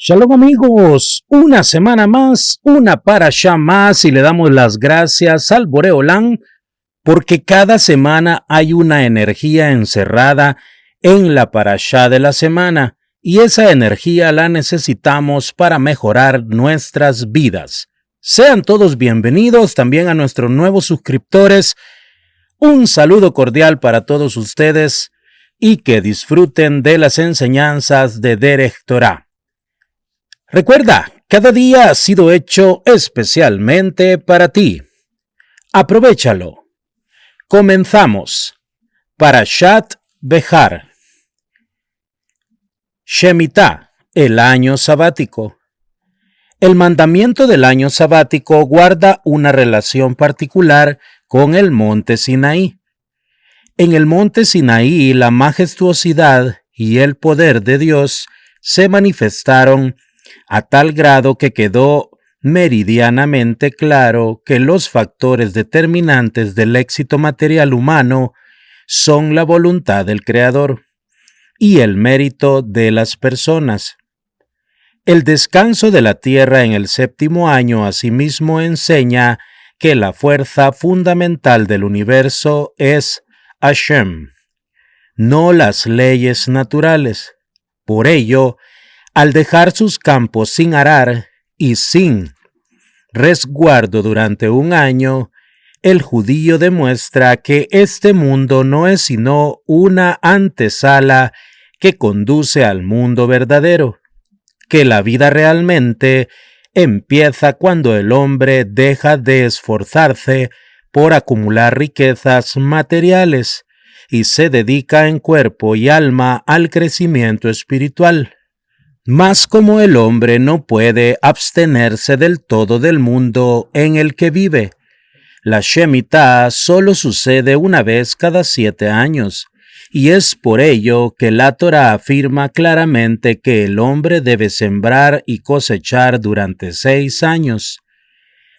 Shalom amigos, una semana más, una parashá más y le damos las gracias al Boreolán porque cada semana hay una energía encerrada en la parashá de la semana y esa energía la necesitamos para mejorar nuestras vidas. Sean todos bienvenidos también a nuestros nuevos suscriptores. Un saludo cordial para todos ustedes y que disfruten de las enseñanzas de Derech Torah. Recuerda, cada día ha sido hecho especialmente para ti. Aprovechalo. Comenzamos. Parashat Behar. Shemitah, el año sabático. El mandamiento del año sabático guarda una relación particular con el monte Sinaí. En el monte Sinaí, la majestuosidad y el poder de Dios se manifestaron a tal grado que quedó meridianamente claro que los factores determinantes del éxito material humano son la voluntad del Creador y el mérito de las personas. El descanso de la tierra en el séptimo año asimismo enseña que la fuerza fundamental del universo es Hashem, no las leyes naturales. Por ello, al dejar sus campos sin arar y sin resguardo durante un año, el judío demuestra que este mundo no es sino una antesala que conduce al mundo verdadero, que la vida realmente empieza cuando el hombre deja de esforzarse por acumular riquezas materiales y se dedica en cuerpo y alma al crecimiento espiritual. Mas como el hombre no puede abstenerse del todo del mundo en el que vive, la Shemitah solo sucede una vez cada 7 años, y es por ello que la Torá afirma claramente que el hombre debe sembrar y cosechar durante 6 años.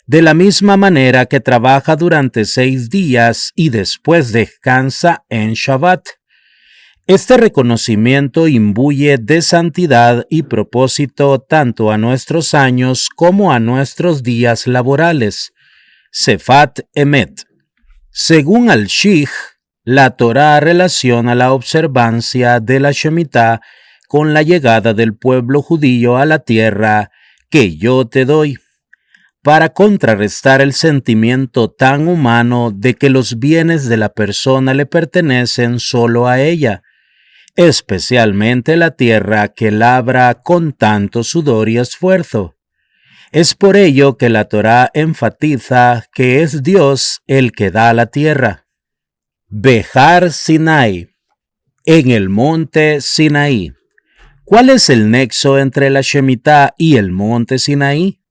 De la misma manera que trabaja durante 6 días y después descansa en Shabbat. Este reconocimiento imbuye de santidad y propósito tanto a nuestros años como a nuestros días laborales. Sefat Emet. Según Al-Shich, la Torá relaciona la observancia de la Shemitah con la llegada del pueblo judío a la tierra que yo te doy, para contrarrestar el sentimiento tan humano de que los bienes de la persona le pertenecen solo a ella, especialmente la tierra que labra con tanto sudor y esfuerzo. Es por ello que la Torá enfatiza que es Dios el que da la tierra. Behar Sinai, en el monte Sinaí. ¿Cuál es el nexo entre la Shemitah y el monte Sinaí?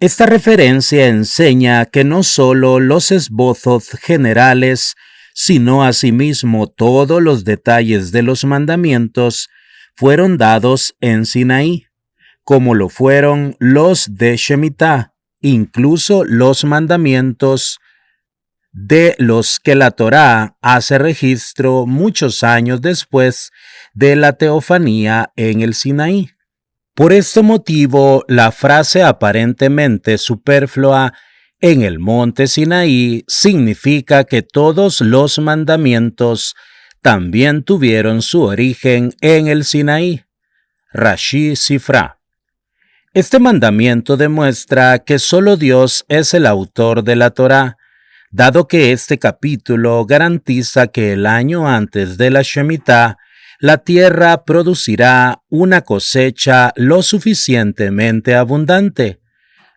Esta referencia enseña que no solo los esbozos generales sino asimismo todos los detalles de los mandamientos fueron dados en Sinaí, como lo fueron los de Shemitah, incluso los mandamientos de los que la Torá hace registro muchos años después de la teofanía en el Sinaí. Por este motivo, la frase aparentemente superflua en el monte Sinaí significa que todos los mandamientos también tuvieron su origen en el Sinaí. Rashi Sifra. Este mandamiento demuestra que solo Dios es el autor de la Torá, dado que este capítulo garantiza que el año antes de la Shemitah, la tierra producirá una cosecha lo suficientemente abundante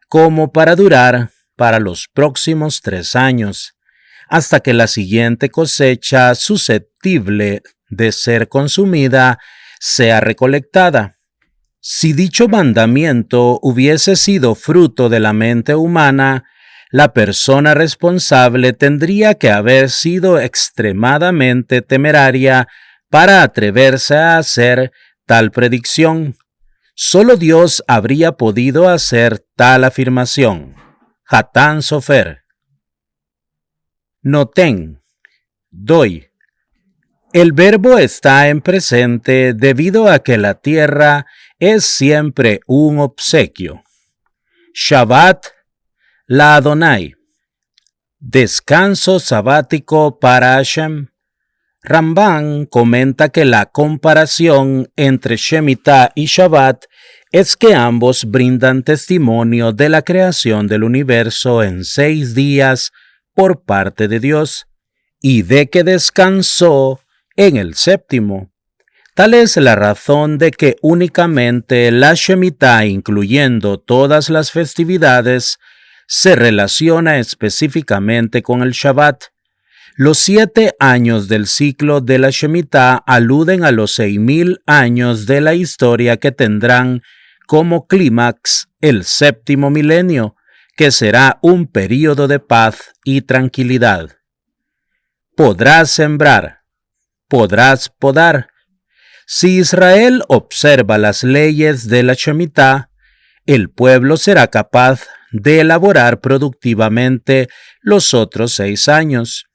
como para durar para los próximos 3 años, hasta que la siguiente cosecha susceptible de ser consumida sea recolectada. Si dicho mandamiento hubiese sido fruto de la mente humana, la persona responsable tendría que haber sido extremadamente temeraria para atreverse a hacer tal predicción. Solo Dios habría podido hacer tal afirmación. Hatán Sofer. Noten. Doy. El verbo está en presente debido a que la tierra es siempre un obsequio. Shabbat la Adonai. Descanso sabático para Hashem. Ramban comenta que la comparación entre Shemitah y Shabbat es que ambos brindan testimonio de la creación del universo en 6 días por parte de Dios y de que descansó en el séptimo. Tal es la razón de que únicamente la Shemitah, incluyendo todas las festividades, se relaciona específicamente con el Shabbat. Los 7 años del ciclo de la Shemitah aluden a los 6,000 años de la historia que tendrán como clímax el séptimo milenio, que será un período de paz y tranquilidad. Podrás sembrar, podrás podar. Si Israel observa las leyes de la Shemitah, el pueblo será capaz de elaborar productivamente los otros 6 años.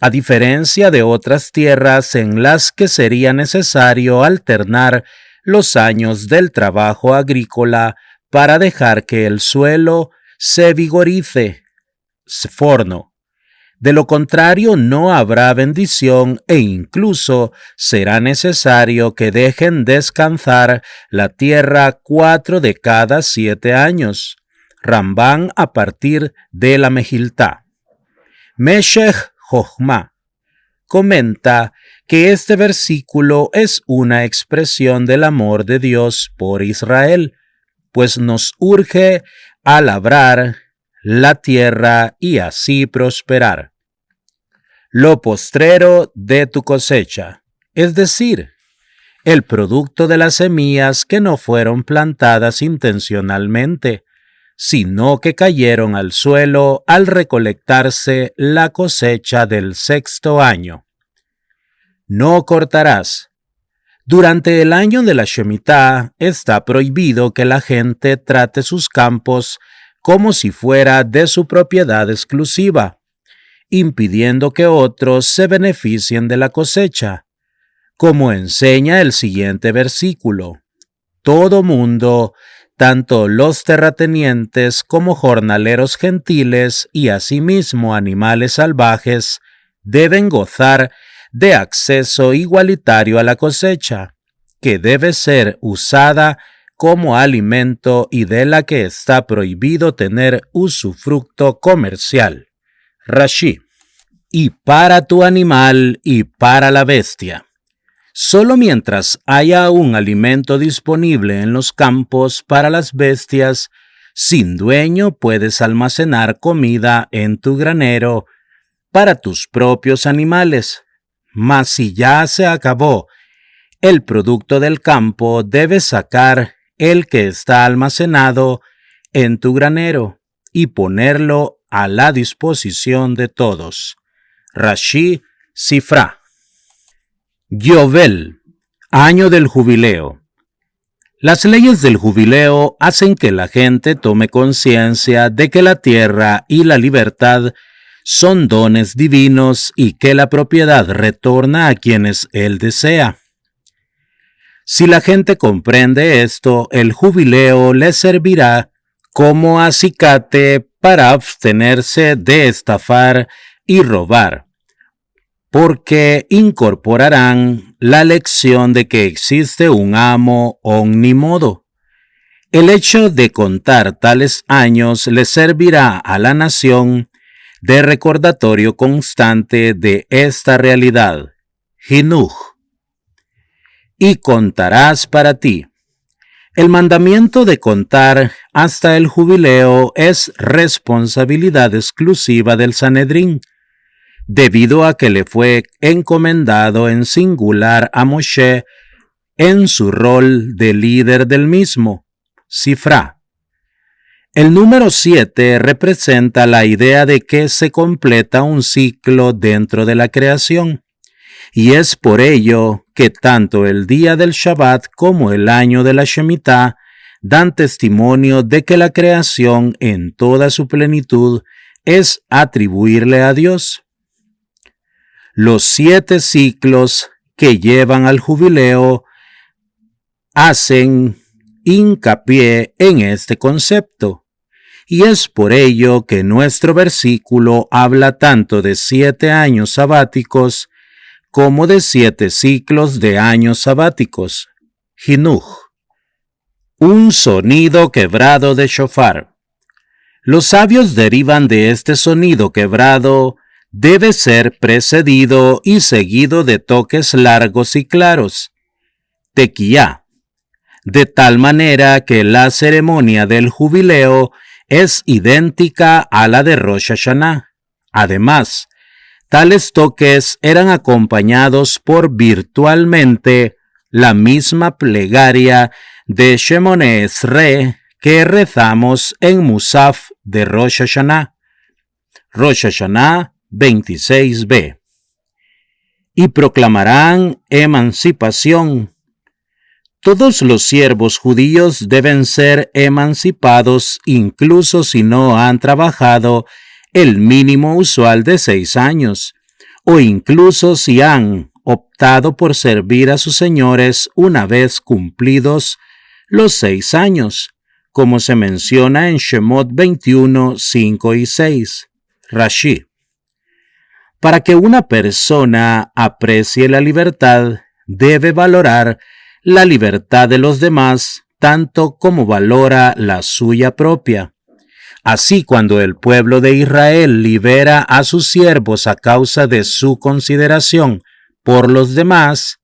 A diferencia de otras tierras en las que sería necesario alternar los años del trabajo agrícola para dejar que el suelo se vigorice, sforno. De lo contrario, no habrá bendición e incluso será necesario que dejen descansar la tierra 4 de cada 7 años. Ramban a partir de la Mejiltá. Meshech Jochma comenta que este versículo es una expresión del amor de Dios por Israel, pues nos urge a labrar la tierra y así prosperar. Lo postrero de tu cosecha, es decir, el producto de las semillas que no fueron plantadas intencionalmente, sino que cayeron al suelo al recolectarse la cosecha del 6º año. No cortarás. Durante el año de la Shemitah está prohibido que la gente trate sus campos como si fuera de su propiedad exclusiva, impidiendo que otros se beneficien de la cosecha, como enseña el siguiente versículo. Todo mundo, tanto los terratenientes como jornaleros gentiles y asimismo animales salvajes, deben gozar de acceso igualitario a la cosecha, que debe ser usada como alimento y de la que está prohibido tener usufructo comercial. Rashi. Y para tu animal y para la bestia. Solo mientras haya un alimento disponible en los campos para las bestias, sin dueño puedes almacenar comida en tu granero para tus propios animales. Mas si ya se acabó el producto del campo, debes sacar el que está almacenado en tu granero y ponerlo a la disposición de todos. Rashi Sifra. Yovel, año del jubileo. Las leyes del jubileo hacen que la gente tome conciencia de que la tierra y la libertad son dones divinos y que la propiedad retorna a quienes él desea. Si la gente comprende esto, el jubileo les servirá como acicate para abstenerse de estafar y robar, porque incorporarán la lección de que existe un amo omnimodo. El hecho de contar tales años le servirá a la nación de recordatorio constante de esta realidad. Jinuj. Y contarás para ti. El mandamiento de contar hasta el jubileo es responsabilidad exclusiva del Sanedrín, debido a que le fue encomendado en singular a Moshe en su rol de líder del mismo, Sifra. El número 7 representa la idea de que se completa un ciclo dentro de la creación, y es por ello que tanto el día del Shabbat como el año de la Shemitah dan testimonio de que la creación en toda su plenitud es atribuirle a Dios. Los 7 ciclos que llevan al jubileo hacen hincapié en este concepto, y es por ello que nuestro versículo habla tanto de 7 años sabáticos como de 7 ciclos de años sabáticos. Jinuj. Un sonido quebrado de shofar. Los sabios derivan de este sonido quebrado debe ser precedido y seguido de toques largos y claros, tequiyá, de tal manera que la ceremonia del jubileo es idéntica a la de Rosh Hashanah. Además, tales toques eran acompañados por virtualmente la misma plegaria de Shemone Esrei que rezamos en Musaf de Rosh Hashanah. Rosh Hashanah 26b. Y proclamarán emancipación. Todos los siervos judíos deben ser emancipados incluso si no han trabajado el mínimo usual de 6 años, o incluso si han optado por servir a sus señores una vez cumplidos los 6 años, como se menciona en Shemot 21, 5 y 6. Rashi. Para que una persona aprecie la libertad, debe valorar la libertad de los demás tanto como valora la suya propia. Así, cuando el pueblo de Israel libera a sus siervos a causa de su consideración por los demás,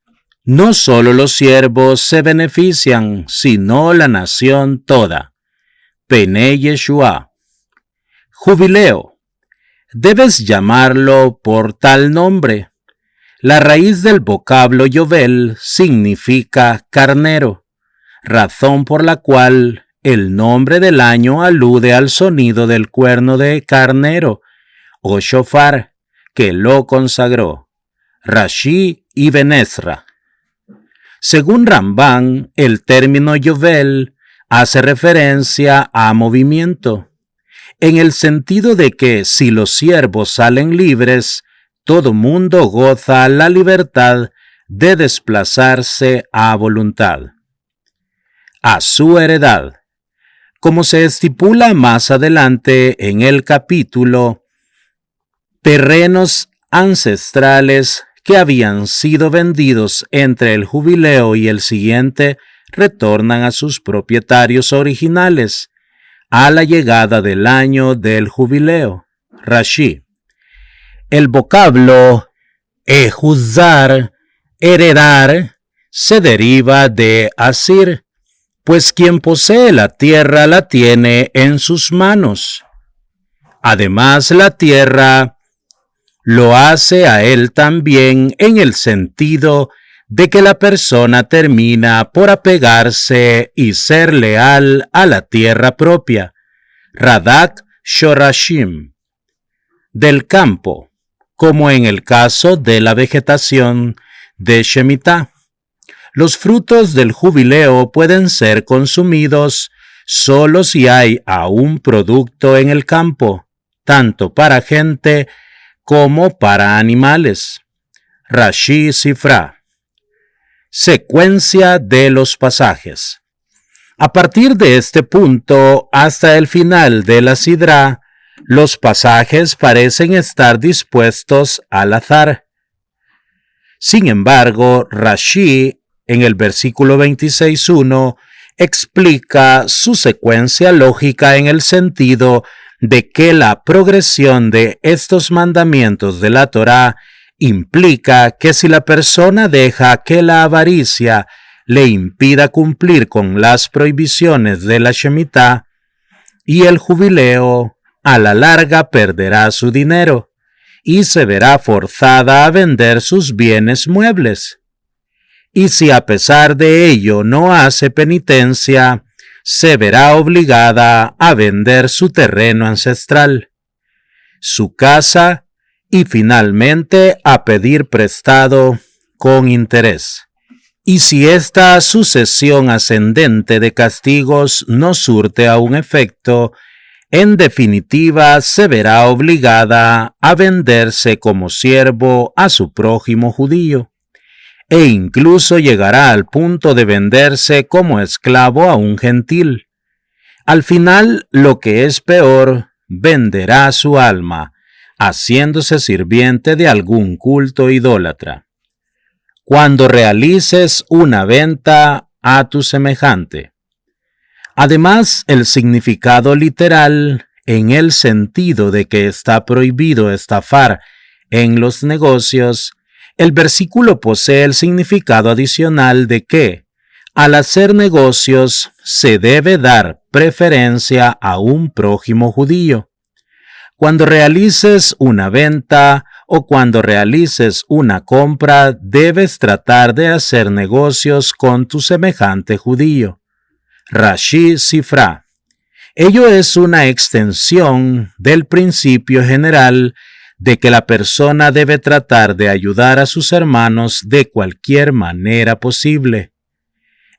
no solo los siervos se benefician, sino la nación toda. Penei Yeshua. Jubileo. Debes llamarlo por tal nombre. La raíz del vocablo Yovel significa carnero, razón por la cual el nombre del año alude al sonido del cuerno de carnero, o shofar, que lo consagró. Rashi y Ben Ezra. Según Ramban, el término Yovel hace referencia a movimiento, en el sentido de que si los siervos salen libres, todo mundo goza la libertad de desplazarse a voluntad. A su heredad. Como se estipula más adelante en el capítulo, terrenos ancestrales que habían sido vendidos entre el jubileo y el siguiente retornan a sus propietarios originales a la llegada del año del jubileo. Rashi. El vocablo ejuzar, heredar, se deriva de asir, pues quien posee la tierra la tiene en sus manos. Además, la tierra lo hace a él también en el sentido de que la persona termina por apegarse y ser leal a la tierra propia. Radak Shorashim. Del campo, como en el caso de la vegetación de Shemitah. Los frutos del jubileo pueden ser consumidos solo si hay aún producto en el campo, tanto para gente como para animales. Rashi Sifra. Secuencia de los pasajes. A partir de este punto hasta el final de la Sidra, los pasajes parecen estar dispuestos al azar. Sin embargo, Rashi, en el versículo 26.1, explica su secuencia lógica en el sentido de que la progresión de estos mandamientos de la Torá implica que si la persona deja que la avaricia le impida cumplir con las prohibiciones de la Shemitah y el jubileo, a la larga perderá su dinero y se verá forzada a vender sus bienes muebles. Y si a pesar de ello no hace penitencia, se verá obligada a vender su terreno ancestral, su casa y finalmente a pedir prestado con interés. Y si esta sucesión ascendente de castigos no surte aún efecto, en definitiva se verá obligada a venderse como siervo a su prójimo judío. e incluso llegará al punto de venderse como esclavo a un gentil. Al final, lo que es peor, venderá su alma, haciéndose sirviente de algún culto idólatra. Cuando realices una venta a tu semejante. Además, el significado literal, en el sentido de que está prohibido estafar en los negocios, el versículo posee el significado adicional de que, al hacer negocios, se debe dar preferencia a un prójimo judío. Cuando realices una venta o cuando realices una compra, debes tratar de hacer negocios con tu semejante judío. Rashi Sifra. Ello es una extensión del principio general de que la persona debe tratar de ayudar a sus hermanos de cualquier manera posible.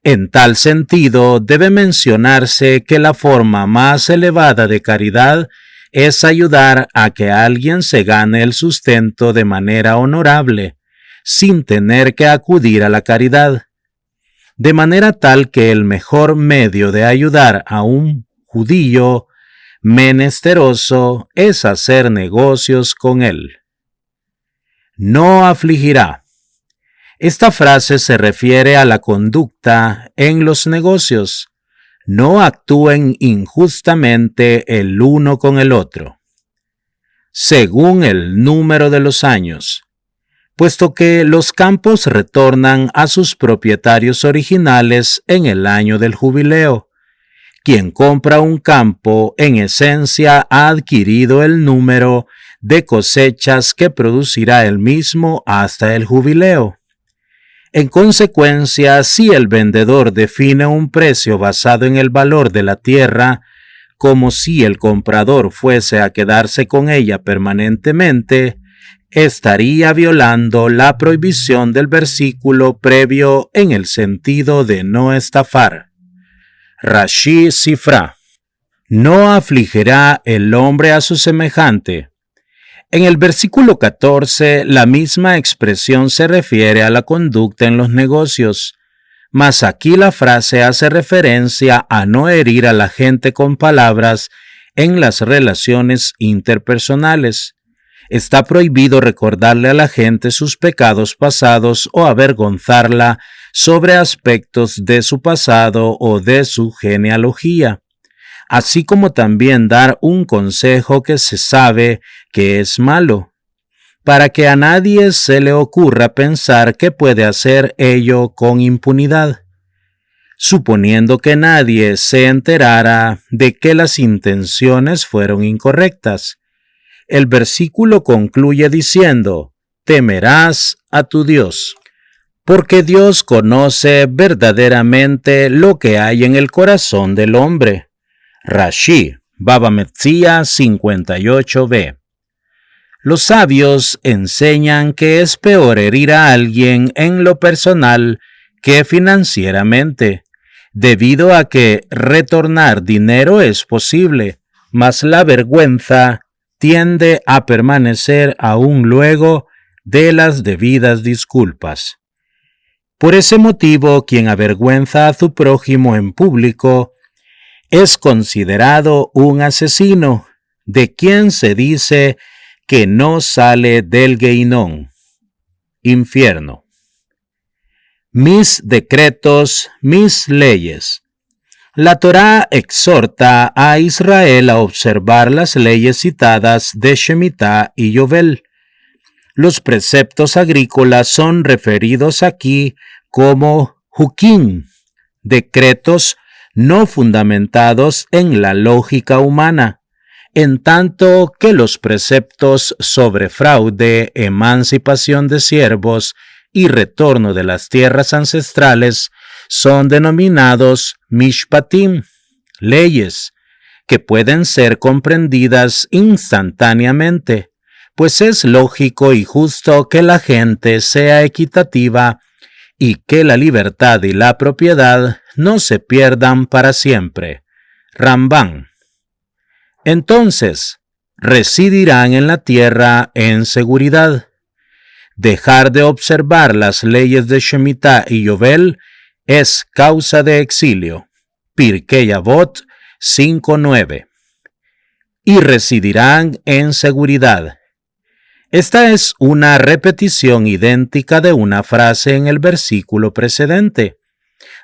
En tal sentido, debe mencionarse que la forma más elevada de caridad es ayudar a que alguien se gane el sustento de manera honorable, sin tener que acudir a la caridad. De manera tal que el mejor medio de ayudar a un judío menesteroso es hacer negocios con él. No afligirá. Esta frase se refiere a la conducta en los negocios. No actúen injustamente el uno con el otro, según el número de los años, puesto que los campos retornan a sus propietarios originales en el año del jubileo. Quien compra un campo, en esencia, ha adquirido el número de cosechas que producirá el mismo hasta el jubileo. En consecuencia, si el vendedor define un precio basado en el valor de la tierra, como si el comprador fuese a quedarse con ella permanentemente, estaría violando la prohibición del versículo previo en el sentido de no estafar. Rashi Sifra. No afligirá el hombre a su semejante. En el versículo 14, la misma expresión se refiere a la conducta en los negocios, mas aquí la frase hace referencia a no herir a la gente con palabras en las relaciones interpersonales. Está prohibido recordarle a la gente sus pecados pasados o avergonzarla sobre aspectos de su pasado o de su genealogía, así como también dar un consejo que se sabe que es malo, para que a nadie se le ocurra pensar que puede hacer ello con impunidad, suponiendo que nadie se enterara de que las intenciones fueron incorrectas. El versículo concluye diciendo: temerás a tu Dios, porque Dios conoce verdaderamente lo que hay en el corazón del hombre. Rashi, Baba Metzia 58b. Los sabios enseñan que es peor herir a alguien en lo personal que financieramente, debido a que retornar dinero es posible, mas la vergüenza tiende a permanecer aún luego de las debidas disculpas. Por ese motivo, quien avergüenza a su prójimo en público es considerado un asesino, de quien se dice que no sale del Geinón, infierno. Mis decretos, mis leyes. La Torá exhorta a Israel a observar las leyes citadas de Shemitá y Yovel. Los preceptos agrícolas son referidos aquí como Hukim, decretos no fundamentados en la lógica humana, en tanto que los preceptos sobre fraude, emancipación de siervos y retorno de las tierras ancestrales son denominados mishpatim, leyes, que pueden ser comprendidas instantáneamente, pues es lógico y justo que la gente sea equitativa y que la libertad y la propiedad no se pierdan para siempre. Rambán. Entonces, residirán en la tierra en seguridad. Dejar de observar las leyes de Shemitah y Yovel es causa de exilio. Pirkei Avot 5:9. Y residirán en seguridad. Esta es una repetición idéntica de una frase en el versículo precedente.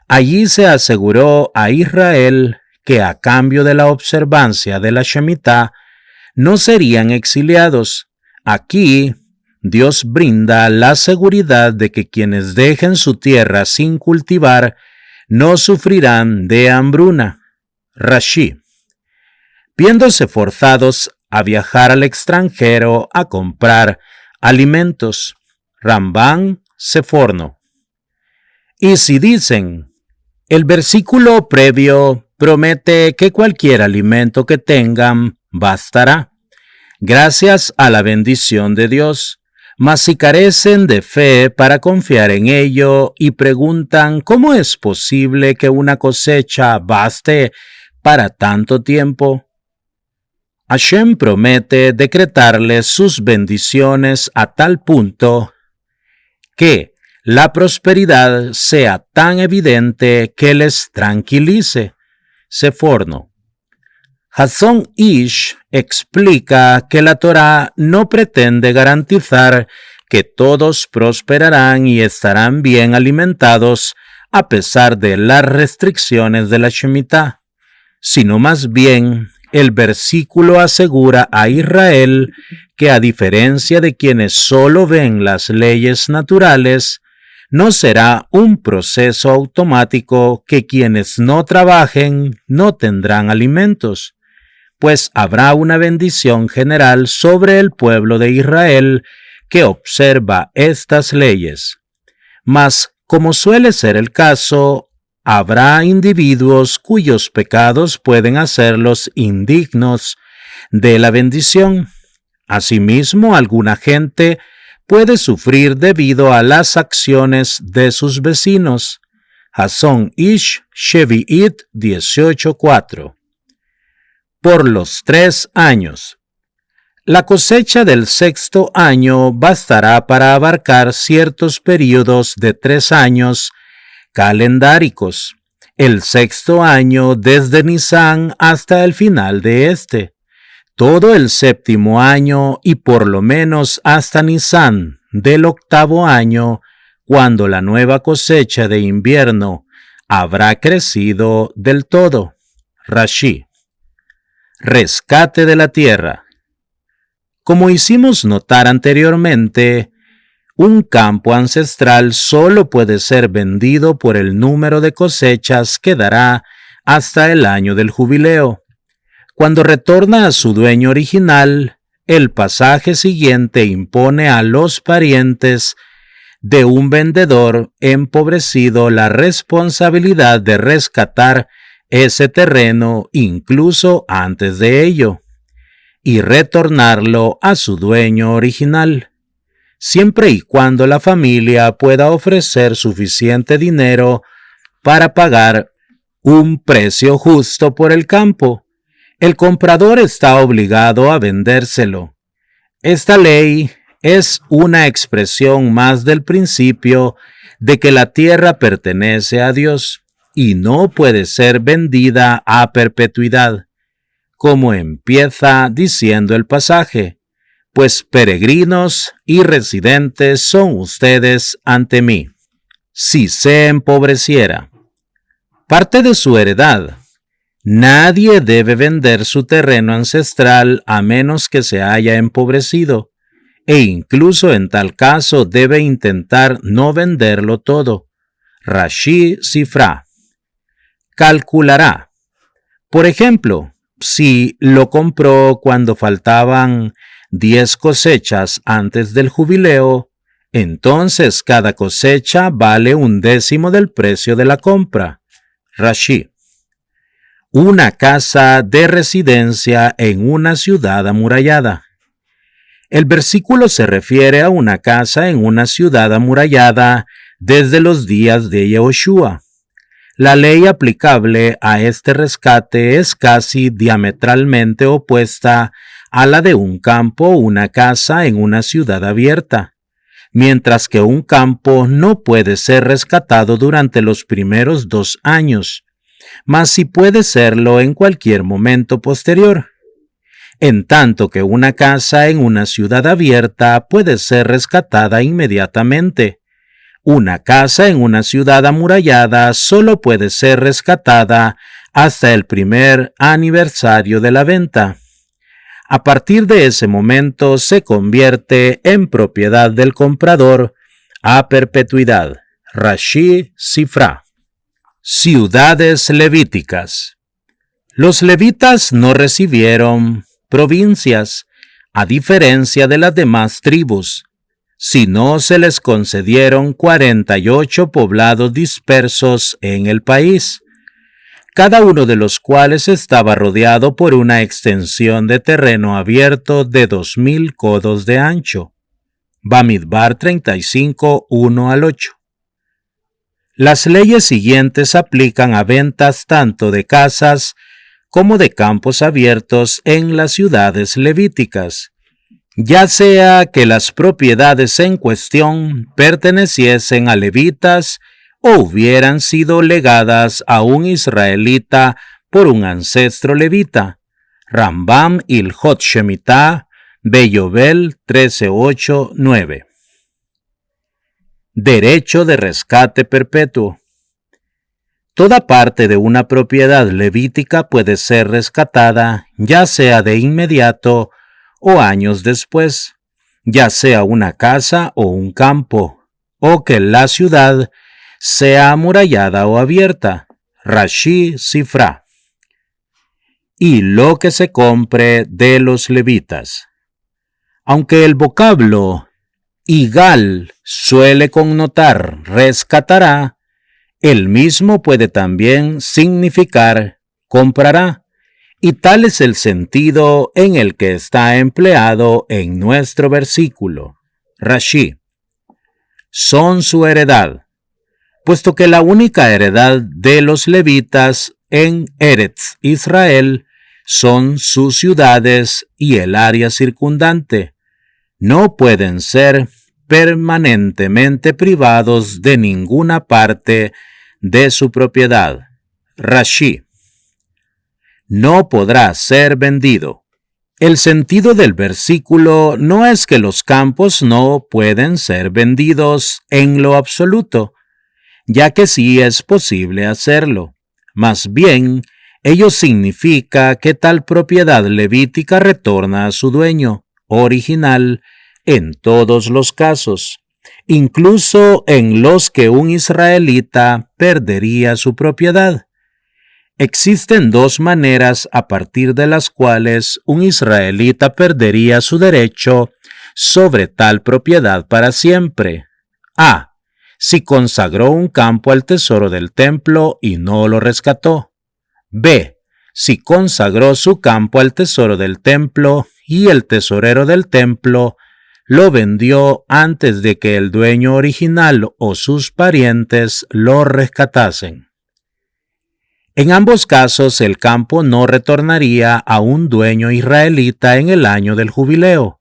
Allí se aseguró a Israel que a cambio de la observancia de la Shemitah no serían exiliados. Aquí, Dios brinda la seguridad de que quienes dejen su tierra sin cultivar no sufrirán de hambruna. Rashi. Viéndose forzados a viajar al extranjero a comprar alimentos. Rambam Seforno. Y si dicen, el versículo previo promete que cualquier alimento que tengan bastará, gracias a la bendición de Dios, mas si carecen de fe para confiar en ello y preguntan cómo es posible que una cosecha baste para tanto tiempo, Hashem promete decretarles sus bendiciones a tal punto que la prosperidad sea tan evidente que les tranquilice. Seforno. Hazon Ish explica que la Torá no pretende garantizar que todos prosperarán y estarán bien alimentados a pesar de las restricciones de la Shemitah, sino más bien el versículo asegura a Israel que a diferencia de quienes solo ven las leyes naturales, no será un proceso automático que quienes no trabajen no tendrán alimentos, pues habrá una bendición general sobre el pueblo de Israel que observa estas leyes. Mas, como suele ser el caso, habrá individuos cuyos pecados pueden hacerlos indignos de la bendición. Asimismo, alguna gente puede sufrir debido a las acciones de sus vecinos. Hazon Ish Shevi'it 18:4. Por los 3 años. La cosecha del 6º año bastará para abarcar ciertos períodos de 3 años calendáricos, el 6º año desde Nisán hasta el final de este, todo el 7º año y por lo menos hasta Nisán del 8º año, cuando la nueva cosecha de invierno habrá crecido del todo. Rashi. Rescate de la tierra. Como hicimos notar anteriormente, un campo ancestral solo puede ser vendido por el número de cosechas que dará hasta el año del jubileo. Cuando retorna a su dueño original, el pasaje siguiente impone a los parientes de un vendedor empobrecido la responsabilidad de rescatar ese terreno incluso antes de ello y retornarlo a su dueño original, siempre y cuando la familia pueda ofrecer suficiente dinero para pagar un precio justo por el campo. El comprador está obligado a vendérselo. Esta ley es una expresión más del principio de que la tierra pertenece a Dios y no puede ser vendida a perpetuidad, como empieza diciendo el pasaje, pues peregrinos y residentes son ustedes ante mí. Si se empobreciera, parte de su heredad, nadie debe vender su terreno ancestral a menos que se haya empobrecido, e incluso en tal caso debe intentar no venderlo todo. Rashi Sifra. Calculará. Por ejemplo, si lo compró cuando faltaban 10 cosechas antes del jubileo, entonces cada cosecha vale 1/10 del precio de la compra. Rashi. Una casa de residencia en una ciudad amurallada. El versículo se refiere a una casa en una ciudad amurallada desde los días de Yehoshua. La ley aplicable a este rescate es casi diametralmente opuesta a la de un campo o una casa en una ciudad abierta. mientras que un campo no puede ser rescatado durante los primeros 2 años, mas sí puede serlo en cualquier momento posterior. En tanto que una casa en una ciudad abierta puede ser rescatada inmediatamente. Una casa en una ciudad amurallada solo puede ser rescatada hasta el primer aniversario de la venta. A partir de ese momento se convierte en propiedad del comprador a perpetuidad. Rashi Sifra. Ciudades levíticas. Los levitas no recibieron provincias, a diferencia de las demás tribus, sino se les concedieron 48 poblados dispersos en el país, cada uno de los cuales estaba rodeado por una extensión de terreno abierto de 2000 codos de ancho. Bamidbar 35, 1 al 8. Las leyes siguientes aplican a ventas tanto de casas como de campos abiertos en las ciudades levíticas, ya sea que las propiedades en cuestión perteneciesen a levitas o hubieran sido legadas a un israelita por un ancestro levita. Rambam Ilhot Shemitah, Beyobel 13.8.9. Derecho de rescate perpetuo. Toda parte de una propiedad levítica puede ser rescatada, ya sea de inmediato o años después, ya sea una casa o un campo, o que la ciudad sea amurallada o abierta. Rashi Sifra. Y lo que se compre de los levitas. Aunque el vocablo igal suele connotar rescatará, el mismo puede también significar comprará, y tal es el sentido en el que está empleado en nuestro versículo. Rashi. Son su heredad, puesto que la única heredad de los levitas en Eretz Israel son sus ciudades y el área circundante. No pueden ser permanentemente privados de ninguna parte de su propiedad. Rashi. No podrá ser vendido. El sentido del versículo no es que los campos no pueden ser vendidos en lo absoluto, ya que sí es posible hacerlo. Más bien, ello significa que tal propiedad levítica retorna a su dueño original en todos los casos, incluso en los que un israelita perdería su propiedad. Existen 2 maneras a partir de las cuales un israelita perdería su derecho sobre tal propiedad para siempre. A. Si consagró un campo al tesoro del templo y no lo rescató. B. Si consagró su campo al tesoro del templo y el tesorero del templo lo vendió antes de que el dueño original o sus parientes lo rescatasen. En ambos casos, el campo no retornaría a un dueño israelita en el año del jubileo,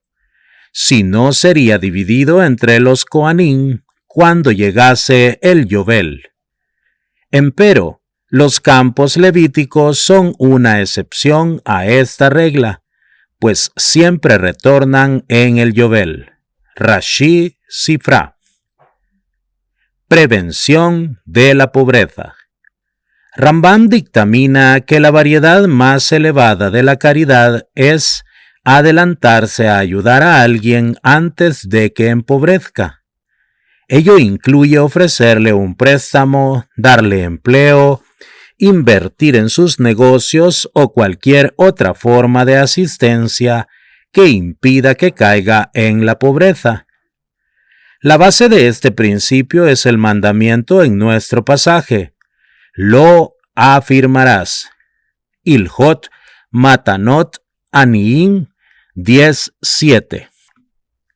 sino sería dividido entre los Coanim cuando llegase el Yobel. Empero, los campos levíticos son una excepción a esta regla, pues siempre retornan en el Yobel. Rashi Sifra. Prevención de la pobreza. Rambam dictamina que la variedad más elevada de la caridad es adelantarse a ayudar a alguien antes de que empobrezca. Ello incluye ofrecerle un préstamo, darle empleo, invertir en sus negocios o cualquier otra forma de asistencia que impida que caiga en la pobreza. La base de este principio es el mandamiento en nuestro pasaje. Lo afirmarás. Ilhot Matanot Aniim 10:7.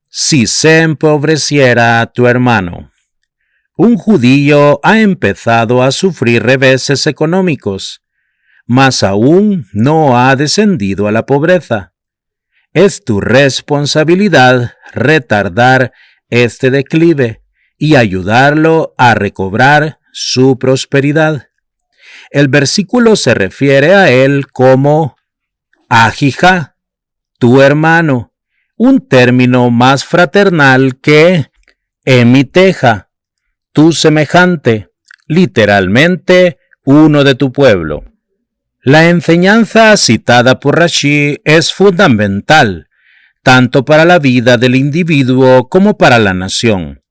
Si se empobreciera tu hermano. Un judío ha empezado a sufrir reveses económicos, mas aún no ha descendido a la pobreza. Es tu responsabilidad retardar este declive y ayudarlo a recobrar su prosperidad. El versículo se refiere a él como Ahijá, tu hermano, un término más fraternal que Emiteja, tu semejante, literalmente uno de tu pueblo. La enseñanza citada por Rashi es fundamental, tanto para la vida del individuo como para la nación,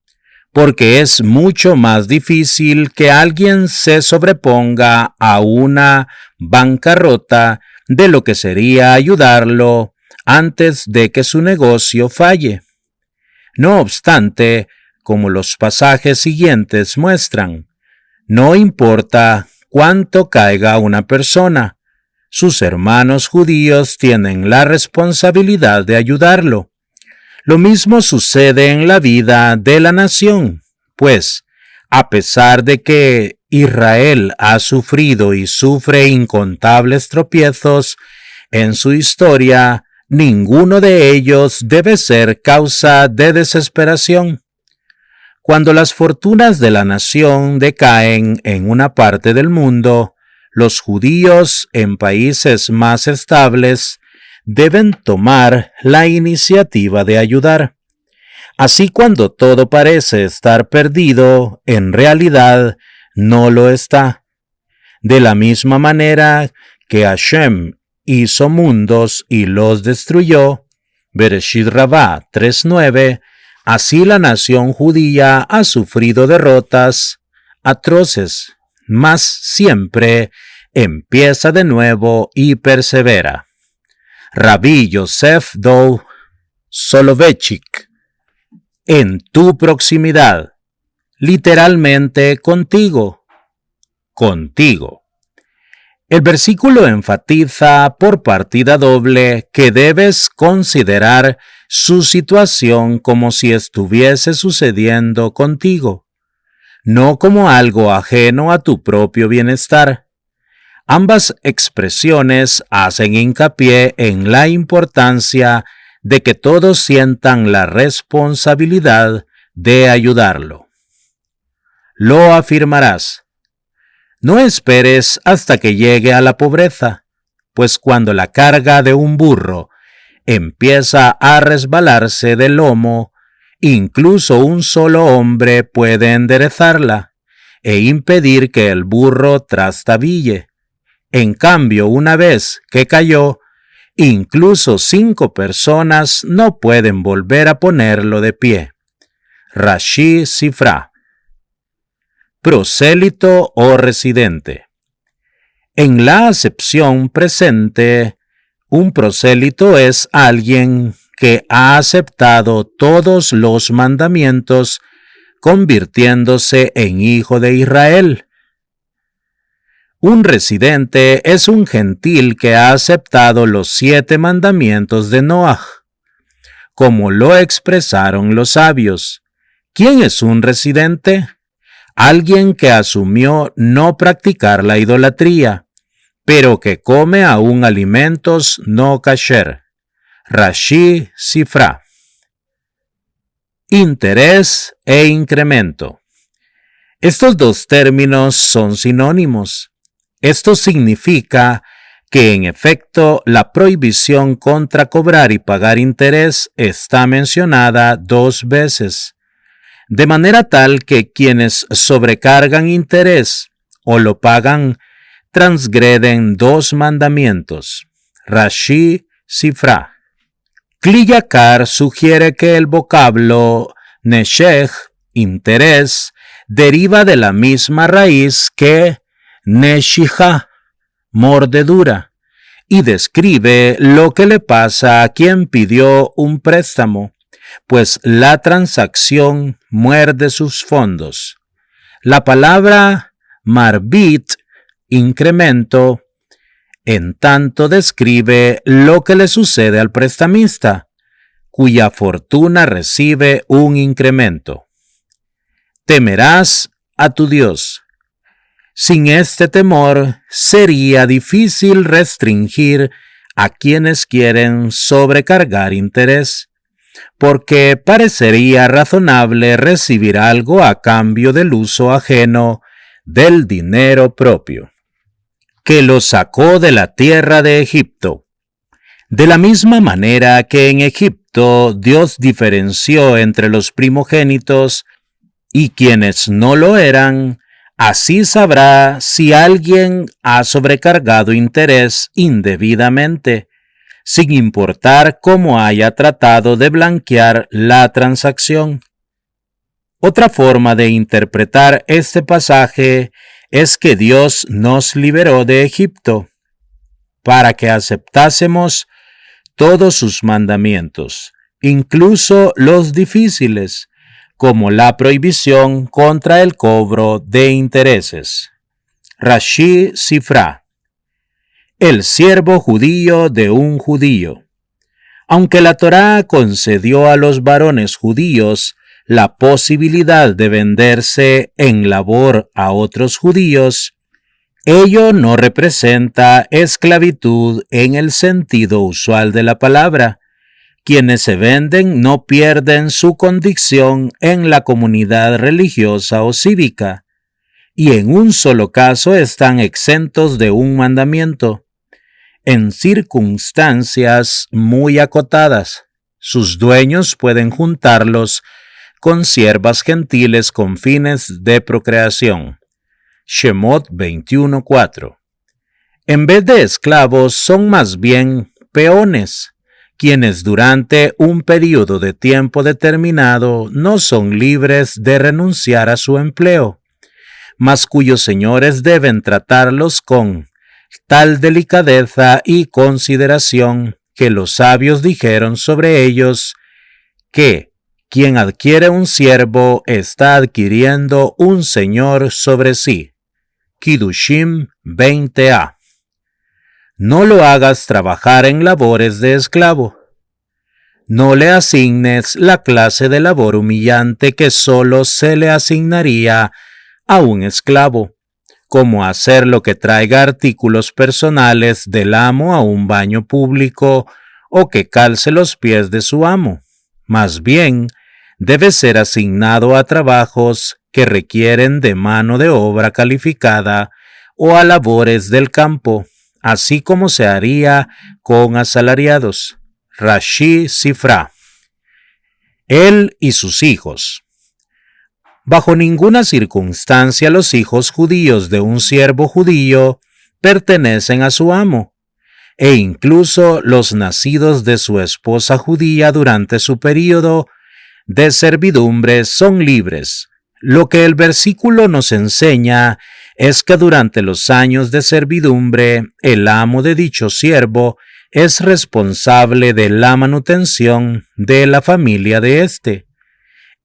porque es mucho más difícil que alguien se sobreponga a una bancarrota de lo que sería ayudarlo antes de que su negocio falle. No obstante, como los pasajes siguientes muestran, no importa cuánto caiga una persona, sus hermanos judíos tienen la responsabilidad de ayudarlo. Lo mismo sucede en la vida de la nación, pues, a pesar de que Israel ha sufrido y sufre incontables tropiezos en su historia, ninguno de ellos debe ser causa de desesperación. Cuando las fortunas de la nación decaen en una parte del mundo, los judíos en países más estables deben tomar la iniciativa de ayudar. Así, cuando todo parece estar perdido, en realidad no lo está. De la misma manera que Hashem hizo mundos y los destruyó, Bereshit Rabá 3:9, así la nación judía ha sufrido derrotas atroces, mas siempre empieza de nuevo y persevera. Rabí Yosef Dov Soloveitchik, en tu proximidad, literalmente contigo. El versículo enfatiza por partida doble que debes considerar su situación como si estuviese sucediendo contigo, no como algo ajeno a tu propio bienestar. Ambas expresiones hacen hincapié en la importancia de que todos sientan la responsabilidad de ayudarlo. Lo afirmarás. No esperes hasta que llegue a la pobreza, pues cuando la carga de un burro empieza a resbalarse del lomo, incluso un solo hombre puede enderezarla e impedir que el burro trastabille. En cambio, una vez que cayó, incluso 5 personas no pueden volver a ponerlo de pie. Rashi Sifra. Prosélito o residente. En la acepción presente, un prosélito es alguien que ha aceptado todos los mandamientos, convirtiéndose en hijo de Israel. Un residente es un gentil que ha aceptado los 7 mandamientos de Noaj, como lo expresaron los sabios. ¿Quién es un residente? Alguien que asumió no practicar la idolatría, pero que come aún alimentos no kasher. Rashi Sifra. Interés e incremento. Estos dos términos son sinónimos. Esto significa que en efecto la prohibición contra cobrar y pagar interés está mencionada 2 veces, de manera tal que quienes sobrecargan interés o lo pagan transgreden 2 mandamientos. Rashi Sifra. Kli Yakar sugiere que el vocablo neshech, interés, deriva de la misma raíz que neshija, mordedura, y describe lo que le pasa a quien pidió un préstamo, pues la transacción muerde sus fondos. La palabra marbit, incremento, en tanto describe lo que le sucede al prestamista, cuya fortuna recibe un incremento. Temerás a tu Dios. Sin este temor, sería difícil restringir a quienes quieren sobrecargar interés, porque parecería razonable recibir algo a cambio del uso ajeno del dinero propio, que lo sacó de la tierra de Egipto. De la misma manera que en Egipto Dios diferenció entre los primogénitos y quienes no lo eran, así sabrá si alguien ha sobrecargado interés indebidamente, sin importar cómo haya tratado de blanquear la transacción. Otra forma de interpretar este pasaje es que Dios nos liberó de Egipto para que aceptásemos todos sus mandamientos, incluso los difíciles, como la prohibición contra el cobro de intereses. Rashi Sifra. El siervo judío de un judío. Aunque la Torá concedió a los varones judíos la posibilidad de venderse en labor a otros judíos, ello no representa esclavitud en el sentido usual de la palabra. Quienes se venden no pierden su condición en la comunidad religiosa o cívica, y en un solo caso están exentos de un mandamiento. En circunstancias muy acotadas, sus dueños pueden juntarlos con siervas gentiles con fines de procreación. Shemot 21:4. En vez de esclavos son más bien peones, quienes durante un período de tiempo determinado no son libres de renunciar a su empleo, mas cuyos señores deben tratarlos con tal delicadeza y consideración que los sabios dijeron sobre ellos que quien adquiere un siervo está adquiriendo un señor sobre sí. Kiddushim 20a. No lo hagas trabajar en labores de esclavo. No le asignes la clase de labor humillante que solo se le asignaría a un esclavo, como hacer lo que traiga artículos personales del amo a un baño público o que calce los pies de su amo. Más bien, debe ser asignado a trabajos que requieren de mano de obra calificada o a labores del campo, así como se haría con asalariados. Rashi Sifra. Él y sus hijos. Bajo ninguna circunstancia los hijos judíos de un siervo judío pertenecen a su amo, e incluso los nacidos de su esposa judía durante su período de servidumbre son libres. Lo que el versículo nos enseña es que durante los años de servidumbre, el amo de dicho siervo es responsable de la manutención de la familia de éste.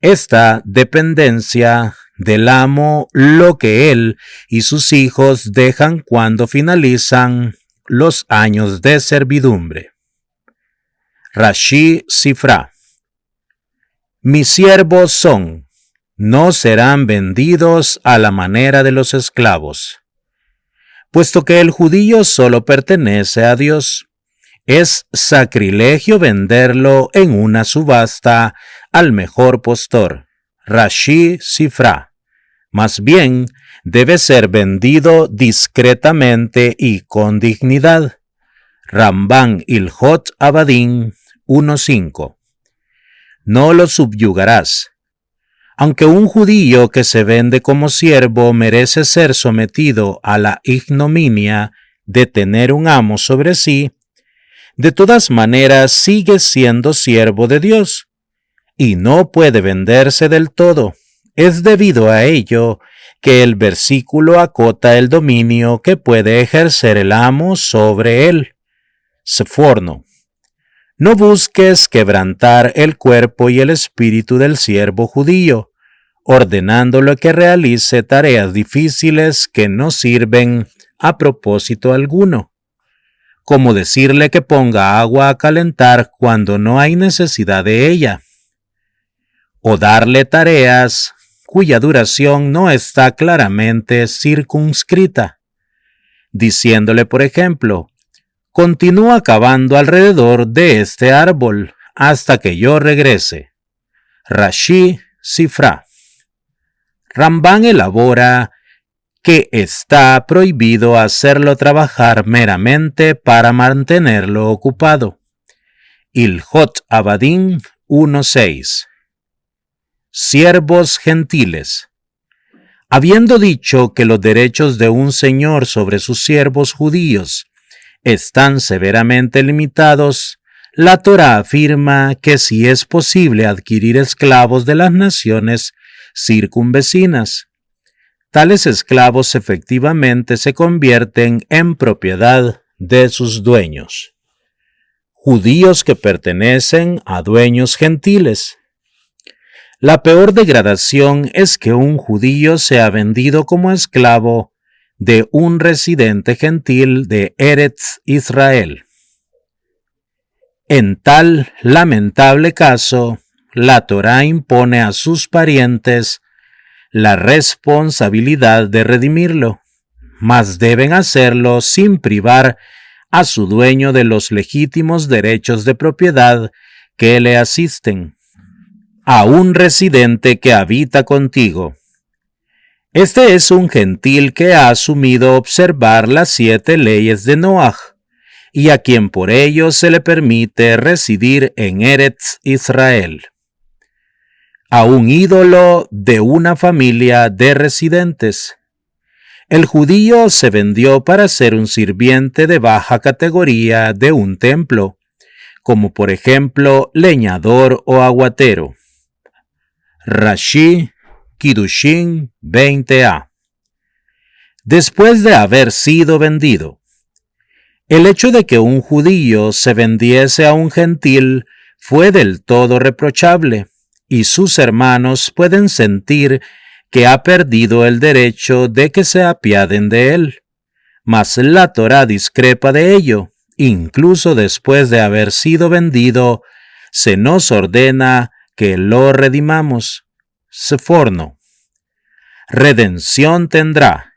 Esta dependencia del amo lo que él y sus hijos dejan cuando finalizan los años de servidumbre. Rashi Sifra. Mis siervos son, no serán vendidos a la manera de los esclavos. Puesto que el judío solo pertenece a Dios, es sacrilegio venderlo en una subasta al mejor postor. Rashi Sifra. Más bien, debe ser vendido discretamente y con dignidad. Ramban Ilhot Abadín 1:5. No lo subyugarás. Aunque un judío que se vende como siervo merece ser sometido a la ignominia de tener un amo sobre sí, de todas maneras sigue siendo siervo de Dios y no puede venderse del todo. Es debido a ello que el versículo acota el dominio que puede ejercer el amo sobre él. Sforno. No busques quebrantar el cuerpo y el espíritu del siervo judío, ordenándolo que realice tareas difíciles que no sirven a propósito alguno, como decirle que ponga agua a calentar cuando no hay necesidad de ella, o darle tareas cuya duración no está claramente circunscrita, diciéndole, por ejemplo, continúa cavando alrededor de este árbol hasta que yo regrese. Rashi Sifra. Rambán elabora que está prohibido hacerlo trabajar meramente para mantenerlo ocupado. Ilhot Abadín 1.6. Siervos gentiles. Habiendo dicho que los derechos de un señor sobre sus siervos judíos están severamente limitados, la Torá afirma que si es posible adquirir esclavos de las naciones circunvecinas, tales esclavos efectivamente se convierten en propiedad de sus dueños. Judíos que pertenecen a dueños gentiles. La peor degradación es que un judío sea vendido como esclavo de un residente gentil de Eretz Israel. En tal lamentable caso, la Torá impone a sus parientes la responsabilidad de redimirlo, mas deben hacerlo sin privar a su dueño de los legítimos derechos de propiedad que le asisten. A un residente que habita contigo. Este es un gentil que ha asumido observar las 7 leyes de Noaj, y a quien por ello se le permite residir en Eretz Israel. A un ídolo de una familia de residentes. El judío se vendió para ser un sirviente de baja categoría de un templo, como por ejemplo leñador o aguatero. Rashi Kiddushin 20a. Después de haber sido vendido. El hecho de que un judío se vendiese a un gentil fue del todo reprochable, y sus hermanos pueden sentir que ha perdido el derecho de que se apiaden de él. Mas la Torá discrepa de ello. Incluso después de haber sido vendido, se nos ordena que lo redimamos. Seforno. Redención tendrá,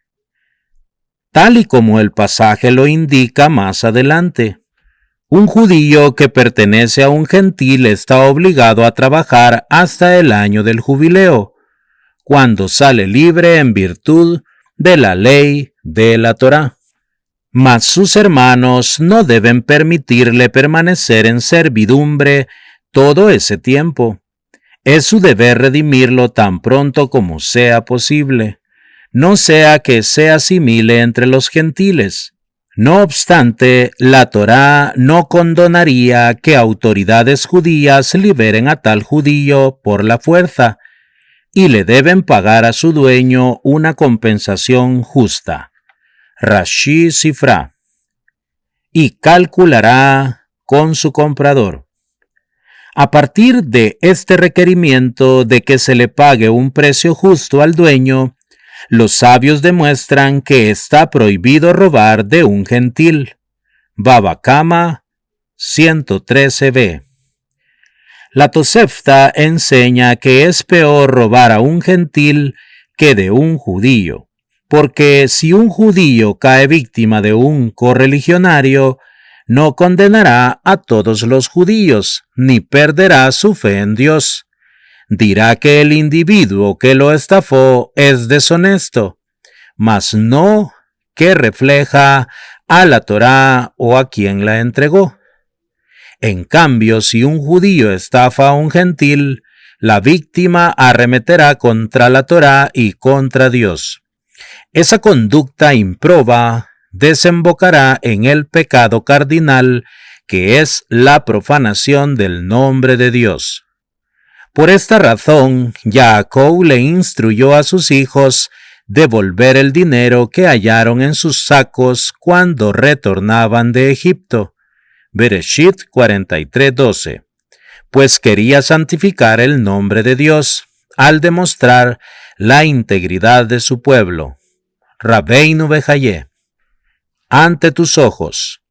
tal y como el pasaje lo indica más adelante. Un judío que pertenece a un gentil está obligado a trabajar hasta el año del jubileo, cuando sale libre en virtud de la ley de la Torá. Mas sus hermanos no deben permitirle permanecer en servidumbre todo ese tiempo. Es su deber redimirlo tan pronto como sea posible, no sea que se asimile entre los gentiles. No obstante, la Torá no condonaría que autoridades judías liberen a tal judío por la fuerza, y le deben pagar a su dueño una compensación justa. Rashi Sifra. Y calculará con su comprador. A partir de este requerimiento de que se le pague un precio justo al dueño, los sabios demuestran que está prohibido robar de un gentil. Baba Kama 113b. La Tosefta enseña que es peor robar a un gentil que de un judío, porque si un judío cae víctima de un correligionario, no condenará a todos los judíos, ni perderá su fe en Dios. Dirá que el individuo que lo estafó es deshonesto, mas no que refleja a la Torá o a quien la entregó. En cambio, si un judío estafa a un gentil, la víctima arremeterá contra la Torá y contra Dios. Esa conducta improba desembocará en el pecado cardinal, que es la profanación del nombre de Dios. Por esta razón, Jacob le instruyó a sus hijos devolver el dinero que hallaron en sus sacos cuando retornaban de Egipto. Bereshit 43:12. Pues quería santificar el nombre de Dios al demostrar la integridad de su pueblo. Rabbeinu Bejaye. Ante tus ojos.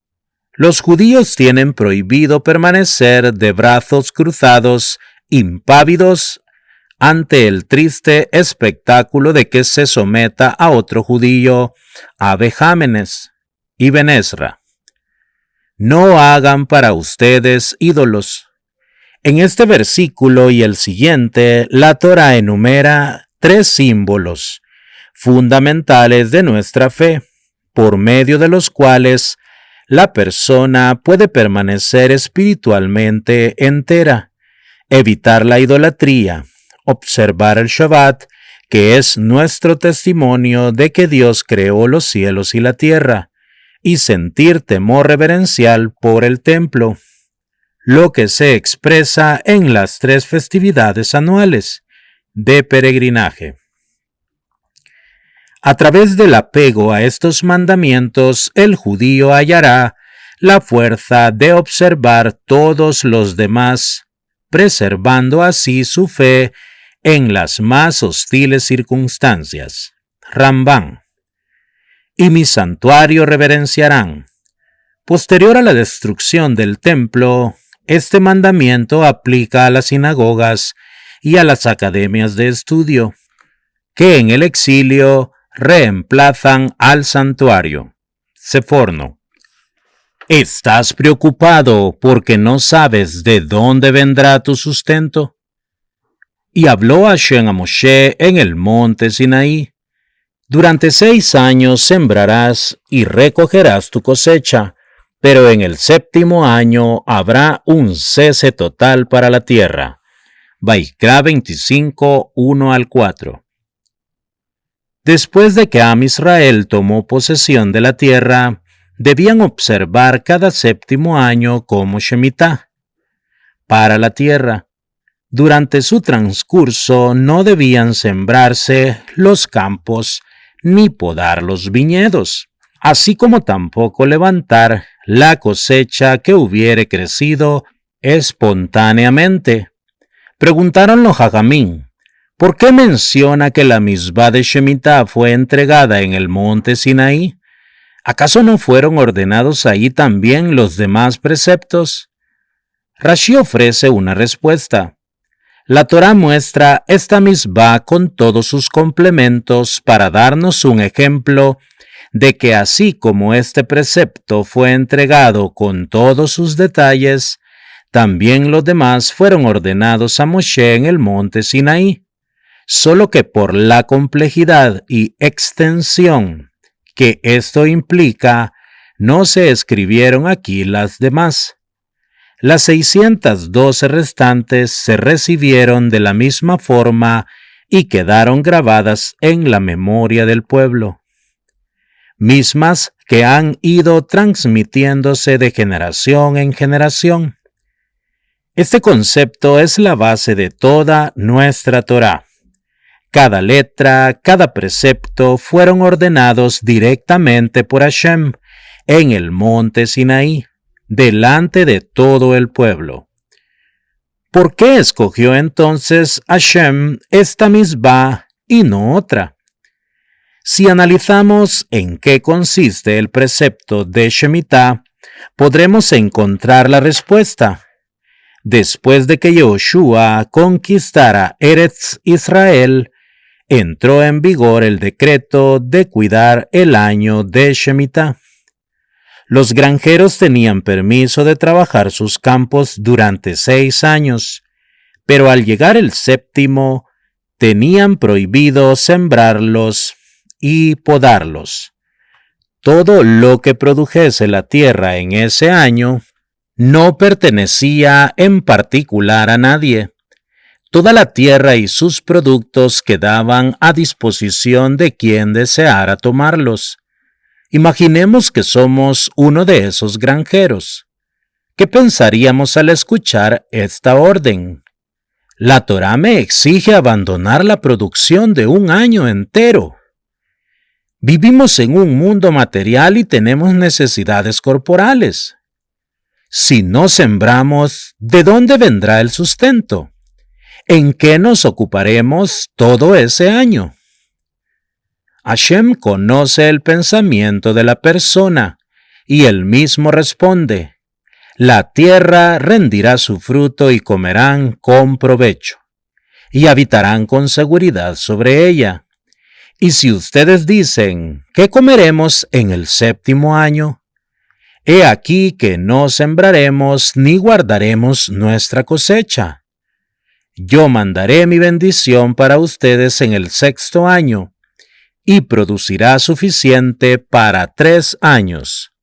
Los judíos tienen prohibido permanecer de brazos cruzados, impávidos, ante el triste espectáculo de que se someta a otro judío a vejámenes. Ibn Ezra. No hagan para ustedes ídolos. En este versículo y el siguiente, la Torá enumera 3 símbolos fundamentales de nuestra fe, por medio de los cuales la persona puede permanecer espiritualmente entera, evitar la idolatría, observar el Shabbat, que es nuestro testimonio de que Dios creó los cielos y la tierra, y sentir temor reverencial por el templo, lo que se expresa en las 3 festividades anuales de peregrinaje. A través del apego a estos mandamientos, el judío hallará la fuerza de observar todos los demás, preservando así su fe en las más hostiles circunstancias. Rambán. Y mi santuario reverenciarán. Posterior a la destrucción del templo, este mandamiento aplica a las sinagogas y a las academias de estudio, que en el exilio reemplazan al santuario. Seforno. ¿Estás preocupado porque no sabes de dónde vendrá tu sustento? Y habló Hashem a Moshe en el monte Sinaí: durante 6 años sembrarás y recogerás tu cosecha, pero en el 7º año habrá un cese total para la tierra. Vaikra 25, 1-4. Después de que Am Israel tomó posesión de la tierra, debían observar cada 7º año como Shemitah para la tierra. Durante su transcurso no debían sembrarse los campos ni podar los viñedos, así como tampoco levantar la cosecha que hubiere crecido espontáneamente. Preguntaron los Jajamín: ¿por qué menciona que la misbá de Shemitah fue entregada en el monte Sinaí? ¿Acaso no fueron ordenados ahí también los demás preceptos? Rashi ofrece una respuesta. La Torá muestra esta misbá con todos sus complementos para darnos un ejemplo de que así como este precepto fue entregado con todos sus detalles, también los demás fueron ordenados a Moshe en el monte Sinaí, solo que por la complejidad y extensión que esto implica, no se escribieron aquí las demás. Las 612 restantes se recibieron de la misma forma y quedaron grabadas en la memoria del pueblo, mismas que han ido transmitiéndose de generación en generación. Este concepto es la base de toda nuestra Torá. Cada letra, cada precepto fueron ordenados directamente por Hashem en el monte Sinaí, delante de todo el pueblo. ¿Por qué escogió entonces Hashem esta misbá y no otra? Si analizamos en qué consiste el precepto de Shemitah, podremos encontrar la respuesta. Después de que Yehoshua conquistara Eretz Israel, entró en vigor el decreto de cuidar el año de Shemitah. Los granjeros tenían permiso de trabajar sus campos durante 6 años, pero al llegar el 7º, tenían prohibido sembrarlos y podarlos. Todo lo que produjese la tierra en ese año no pertenecía en particular a nadie. Toda la tierra y sus productos quedaban a disposición de quien deseara tomarlos. Imaginemos que somos uno de esos granjeros. ¿Qué pensaríamos al escuchar esta orden? La Torá me exige abandonar la producción de un año entero. Vivimos en un mundo material y tenemos necesidades corporales. Si no sembramos, ¿de dónde vendrá el sustento? ¿En qué nos ocuparemos todo ese año? Hashem conoce el pensamiento de la persona y él mismo responde: la tierra rendirá su fruto y comerán con provecho, y habitarán con seguridad sobre ella. Y si ustedes dicen: ¿qué comeremos en el 7º año? He aquí que no sembraremos ni guardaremos nuestra cosecha. Yo mandaré mi bendición para ustedes en el 6º año, y producirá suficiente para 3 años.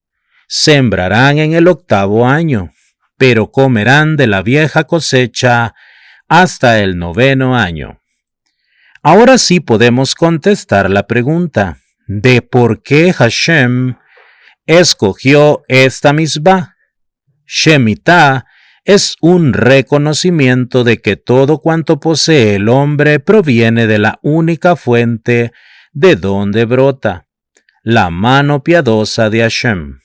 Sembrarán en el 8º año, pero comerán de la vieja cosecha hasta el 9º año. Ahora sí podemos contestar la pregunta de por qué Hashem escogió esta misbah. Shemitah es un reconocimiento de que todo cuanto posee el hombre proviene de la única fuente de donde brota, la mano piadosa de Hashem.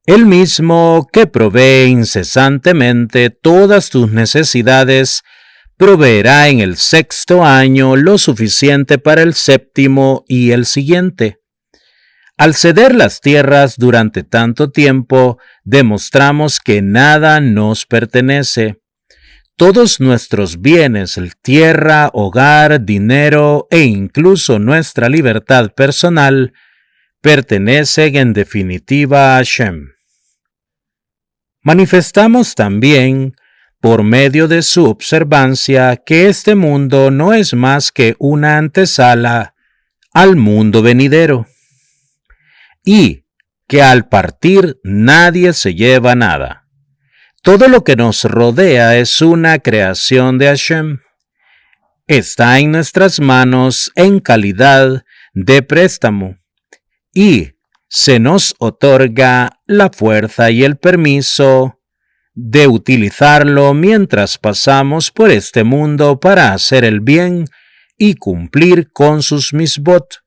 El mismo que provee incesantemente todas tus necesidades, proveerá en el 6º año lo suficiente para el 7º y el siguiente. Al ceder las tierras durante tanto tiempo, demostramos que nada nos pertenece. Todos nuestros bienes, tierra, hogar, dinero e incluso nuestra libertad personal, pertenecen en definitiva a Hashem. Manifestamos también, por medio de su observancia, que este mundo no es más que una antesala al mundo venidero, y que al partir nadie se lleva nada. Todo lo que nos rodea es una creación de Hashem. Está en nuestras manos en calidad de préstamo, y se nos otorga la fuerza y el permiso de utilizarlo mientras pasamos por este mundo para hacer el bien y cumplir con sus misbot.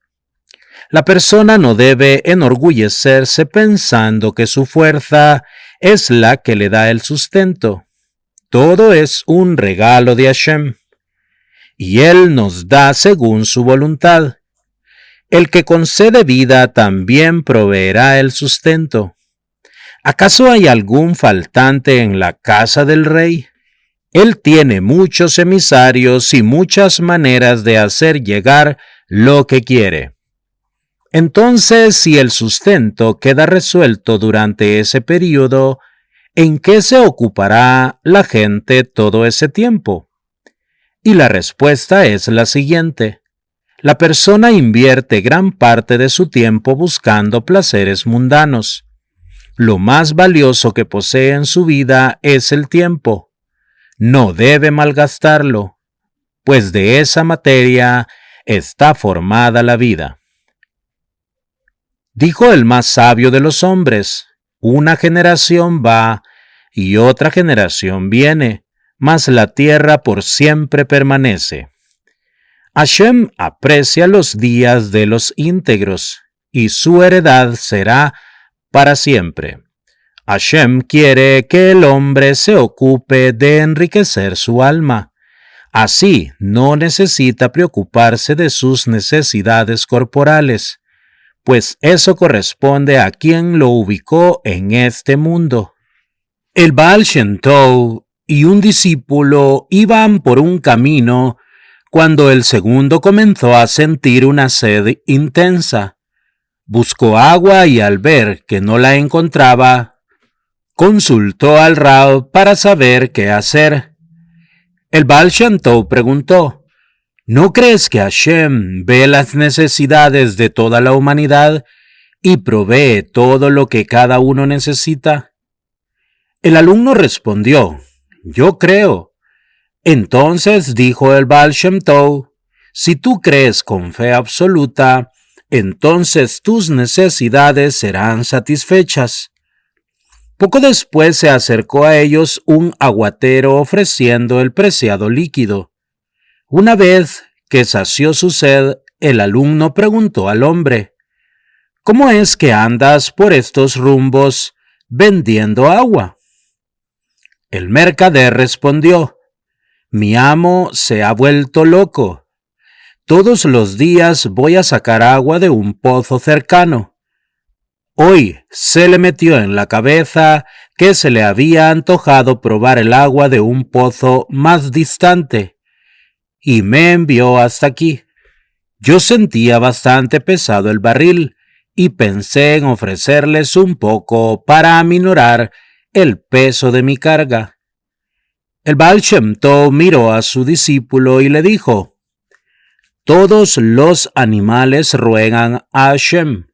La persona no debe enorgullecerse pensando que su fuerza es la que le da el sustento. Todo es un regalo de Hashem, y Él nos da según su voluntad. El que concede vida también proveerá el sustento. ¿Acaso hay algún faltante en la casa del rey? Él tiene muchos emisarios y muchas maneras de hacer llegar lo que quiere. Entonces, si el sustento queda resuelto durante ese período, ¿en qué se ocupará la gente todo ese tiempo? Y la respuesta es la siguiente. La persona invierte gran parte de su tiempo buscando placeres mundanos. Lo más valioso que posee en su vida es el tiempo. No debe malgastarlo, pues de esa materia está formada la vida. Dijo el más sabio de los hombres, una generación va y otra generación viene, mas la tierra por siempre permanece. Hashem aprecia los días de los íntegros, y su heredad será para siempre. Hashem quiere que el hombre se ocupe de enriquecer su alma. Así no necesita preocuparse de sus necesidades corporales, pues eso corresponde a quien lo ubicó en este mundo. El Baal Shem Tov y un discípulo iban por un camino cuando el segundo comenzó a sentir una sed intensa. Buscó agua y al ver que no la encontraba, consultó al Rab para saber qué hacer. El Baal Shem Tov preguntó, ¿no crees que Hashem ve las necesidades de toda la humanidad y provee todo lo que cada uno necesita? El alumno respondió, yo creo. Entonces dijo el Baal Shem Tov, si tú crees con fe absoluta, entonces tus necesidades serán satisfechas. Poco después se acercó a ellos un aguatero ofreciendo el preciado líquido. Una vez que sació su sed, el alumno preguntó al hombre, ¿cómo es que andas por estos rumbos vendiendo agua? El mercader respondió, mi amo se ha vuelto loco. Todos los días voy a sacar agua de un pozo cercano. Hoy se le metió en la cabeza que se le había antojado probar el agua de un pozo más distante, y me envió hasta aquí. Yo sentía bastante pesado el barril, y pensé en ofrecerles un poco para aminorar el peso de mi carga. El Baal Shem Tov miró a su discípulo y le dijo: todos los animales ruegan a Hashem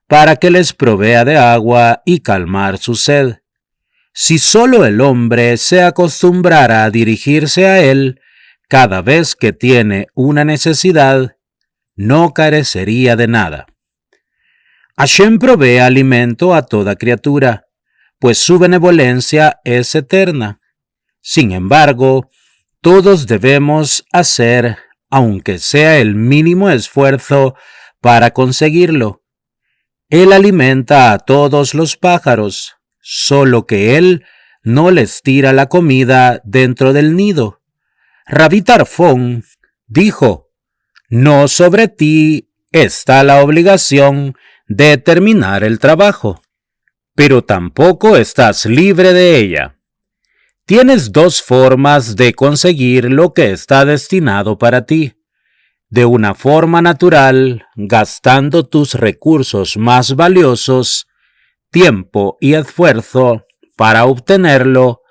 para que les provea de agua y calmar su sed. Si solo el hombre se acostumbrara a dirigirse a él cada vez que tiene una necesidad, no carecería de nada. Hashem provee alimento a toda criatura, pues su benevolencia es eterna. Sin embargo, todos debemos hacer, aunque sea el mínimo esfuerzo, para conseguirlo. Él alimenta a todos los pájaros, solo que él no les tira la comida dentro del nido. Rabí Tarfón dijo: no sobre ti está la obligación de terminar el trabajo, pero tampoco estás libre de ella. Tienes dos formas de conseguir lo que está destinado para ti. De una forma natural, gastando tus recursos más valiosos, tiempo y esfuerzo para obtenerlo,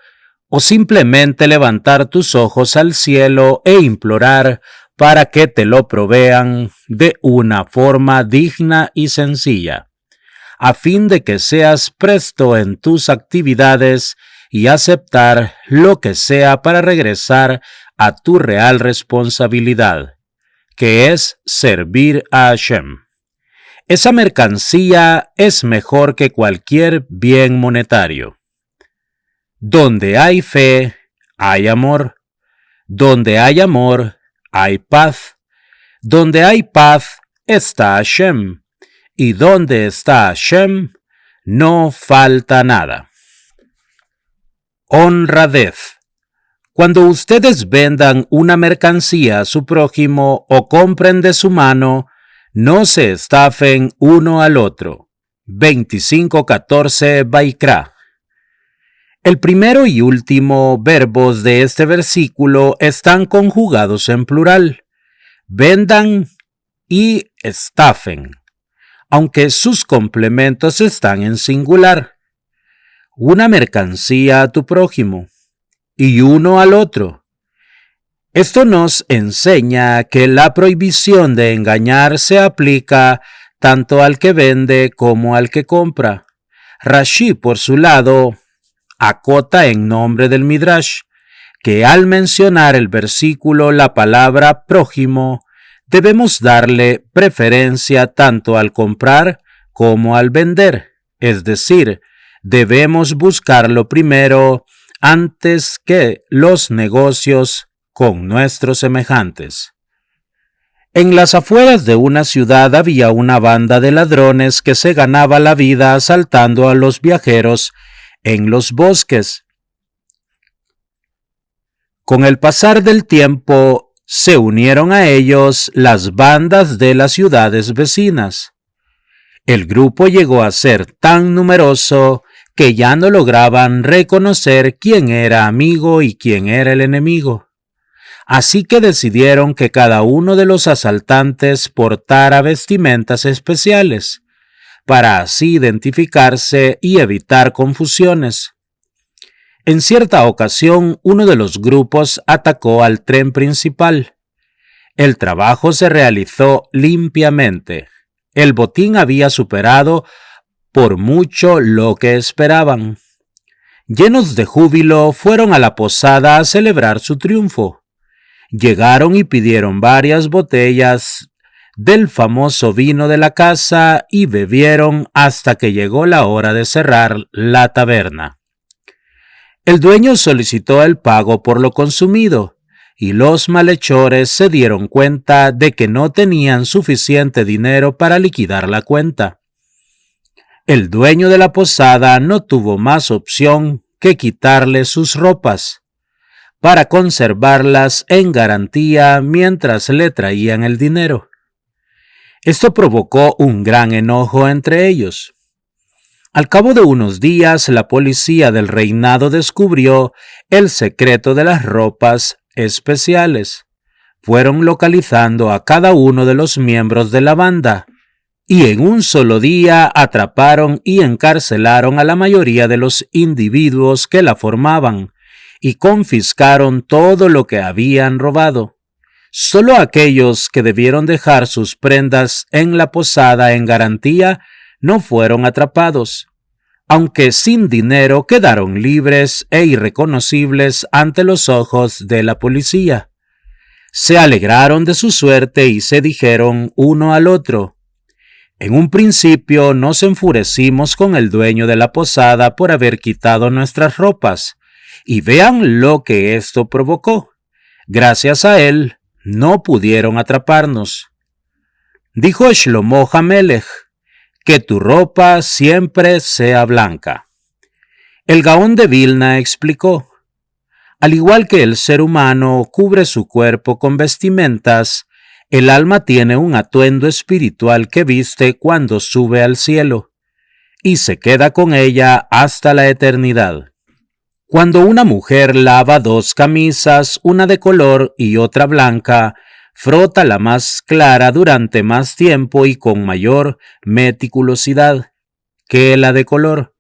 o simplemente levantar tus ojos al cielo e implorar para que te lo provean de una forma digna y sencilla, a fin de que seas presto en tus actividades y aceptar lo que sea para regresar a tu real responsabilidad, que es servir a Hashem. Esa mercancía es mejor que cualquier bien monetario. Donde hay fe, hay amor. Donde hay amor, hay paz. Donde hay paz, está Hashem. Y donde está Hashem, no falta nada. Honradez. Cuando ustedes vendan una mercancía a su prójimo o compren de su mano, no se estafen uno al otro. 25:14 Vaikra. El primero y último verbos de este versículo están conjugados en plural. Vendan y estafen, aunque sus complementos están en singular. Una mercancía a tu prójimo y uno al otro. Esto nos enseña que la prohibición de engañar se aplica tanto al que vende como al que compra. Rashi, por su lado, acota en nombre del Midrash que al mencionar el versículo la palabra prójimo, debemos darle preferencia tanto al comprar como al vender, es decir, debemos buscarlo primero antes que los negocios con nuestros semejantes. En las afueras de una ciudad había una banda de ladrones que se ganaba la vida asaltando a los viajeros en los bosques. Con el pasar del tiempo, se unieron a ellos las bandas de las ciudades vecinas. El grupo llegó a ser tan numeroso que ya no lograban reconocer quién era amigo y quién era el enemigo. Así que decidieron que cada uno de los asaltantes portara vestimentas especiales, para así identificarse y evitar confusiones. En cierta ocasión, uno de los grupos atacó al tren principal. El trabajo se realizó limpiamente. El botín había superado por mucho lo que esperaban. Llenos de júbilo, fueron a la posada a celebrar su triunfo. Llegaron y pidieron varias botellas del famoso vino de la casa y bebieron hasta que llegó la hora de cerrar la taberna. El dueño solicitó el pago por lo consumido y los malhechores se dieron cuenta de que no tenían suficiente dinero para liquidar la cuenta. El dueño de la posada no tuvo más opción que quitarle sus ropas para conservarlas en garantía mientras le traían el dinero. Esto provocó un gran enojo entre ellos. Al cabo de unos días, la policía del reinado descubrió el secreto de las ropas especiales. Fueron localizando a cada uno de los miembros de la banda y en un solo día atraparon y encarcelaron a la mayoría de los individuos que la formaban y confiscaron todo lo que habían robado. Solo aquellos que debieron dejar sus prendas en la posada en garantía no fueron atrapados, aunque sin dinero quedaron libres e irreconocibles ante los ojos de la policía. Se alegraron de su suerte y se dijeron uno al otro: en un principio nos enfurecimos con el dueño de la posada por haber quitado nuestras ropas, y vean lo que esto provocó. Gracias a él, no pudieron atraparnos. Dijo Shlomo Hamelech: que tu ropa siempre sea blanca. El Gaón de Vilna explicó: al igual que el ser humano cubre su cuerpo con vestimentas, el alma tiene un atuendo espiritual que viste cuando sube al cielo, y se queda con ella hasta la eternidad. Cuando una mujer lava dos camisas, una de color y otra blanca, frota la más clara durante más tiempo y con mayor meticulosidad que la de color,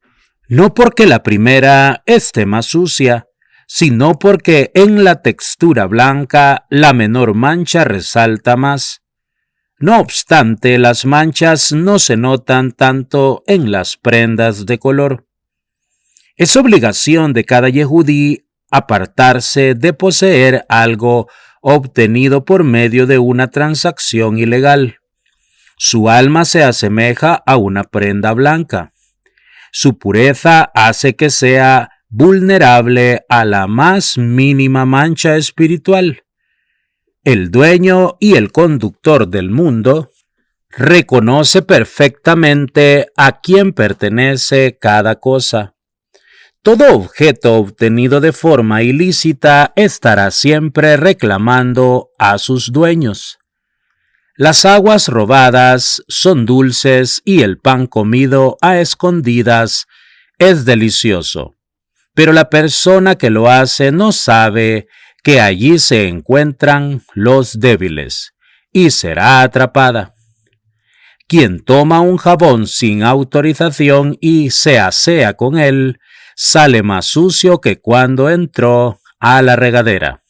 no porque la primera esté más sucia, sino porque en la textura blanca la menor mancha resalta más. No obstante, las manchas no se notan tanto en las prendas de color. Es obligación de cada yehudí apartarse de poseer algo obtenido por medio de una transacción ilegal. Su alma se asemeja a una prenda blanca. Su pureza hace que sea vulnerable a la más mínima mancha espiritual. El dueño y el conductor del mundo reconoce perfectamente a quién pertenece cada cosa. Todo objeto obtenido de forma ilícita estará siempre reclamando a sus dueños. Las aguas robadas son dulces y el pan comido a escondidas es delicioso, pero la persona que lo hace no sabe que allí se encuentran los débiles y será atrapada. Quien toma un jabón sin autorización y se asea con él, sale más sucio que cuando entró a la regadera.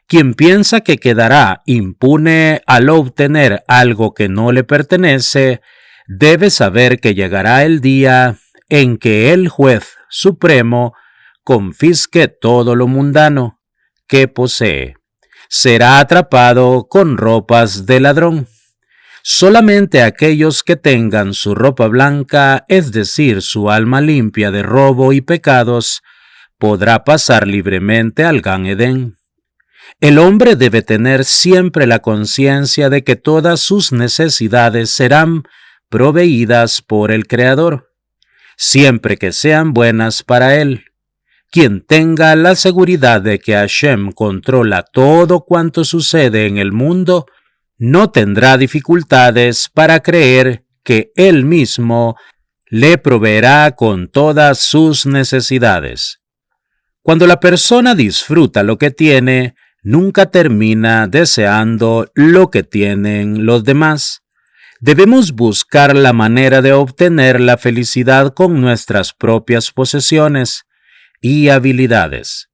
Quien piensa que quedará impune al obtener algo que no le pertenece, debe saber que llegará el día en que el juez supremo confisque todo lo mundano que posee. Será atrapado con ropas de ladrón. Solamente aquellos que tengan su ropa blanca, es decir, su alma limpia de robo y pecados, podrá pasar libremente al Gan Edén. El hombre debe tener siempre la conciencia de que todas sus necesidades serán proveídas por el Creador, siempre que sean buenas para él. Quien tenga la seguridad de que Hashem controla todo cuanto sucede en el mundo, no tendrá dificultades para creer que Él mismo le proveerá con todas sus necesidades. Cuando la persona disfruta lo que tiene, nunca termina deseando lo que tienen los demás. Debemos buscar la manera de obtener la felicidad con nuestras propias posesiones y habilidades.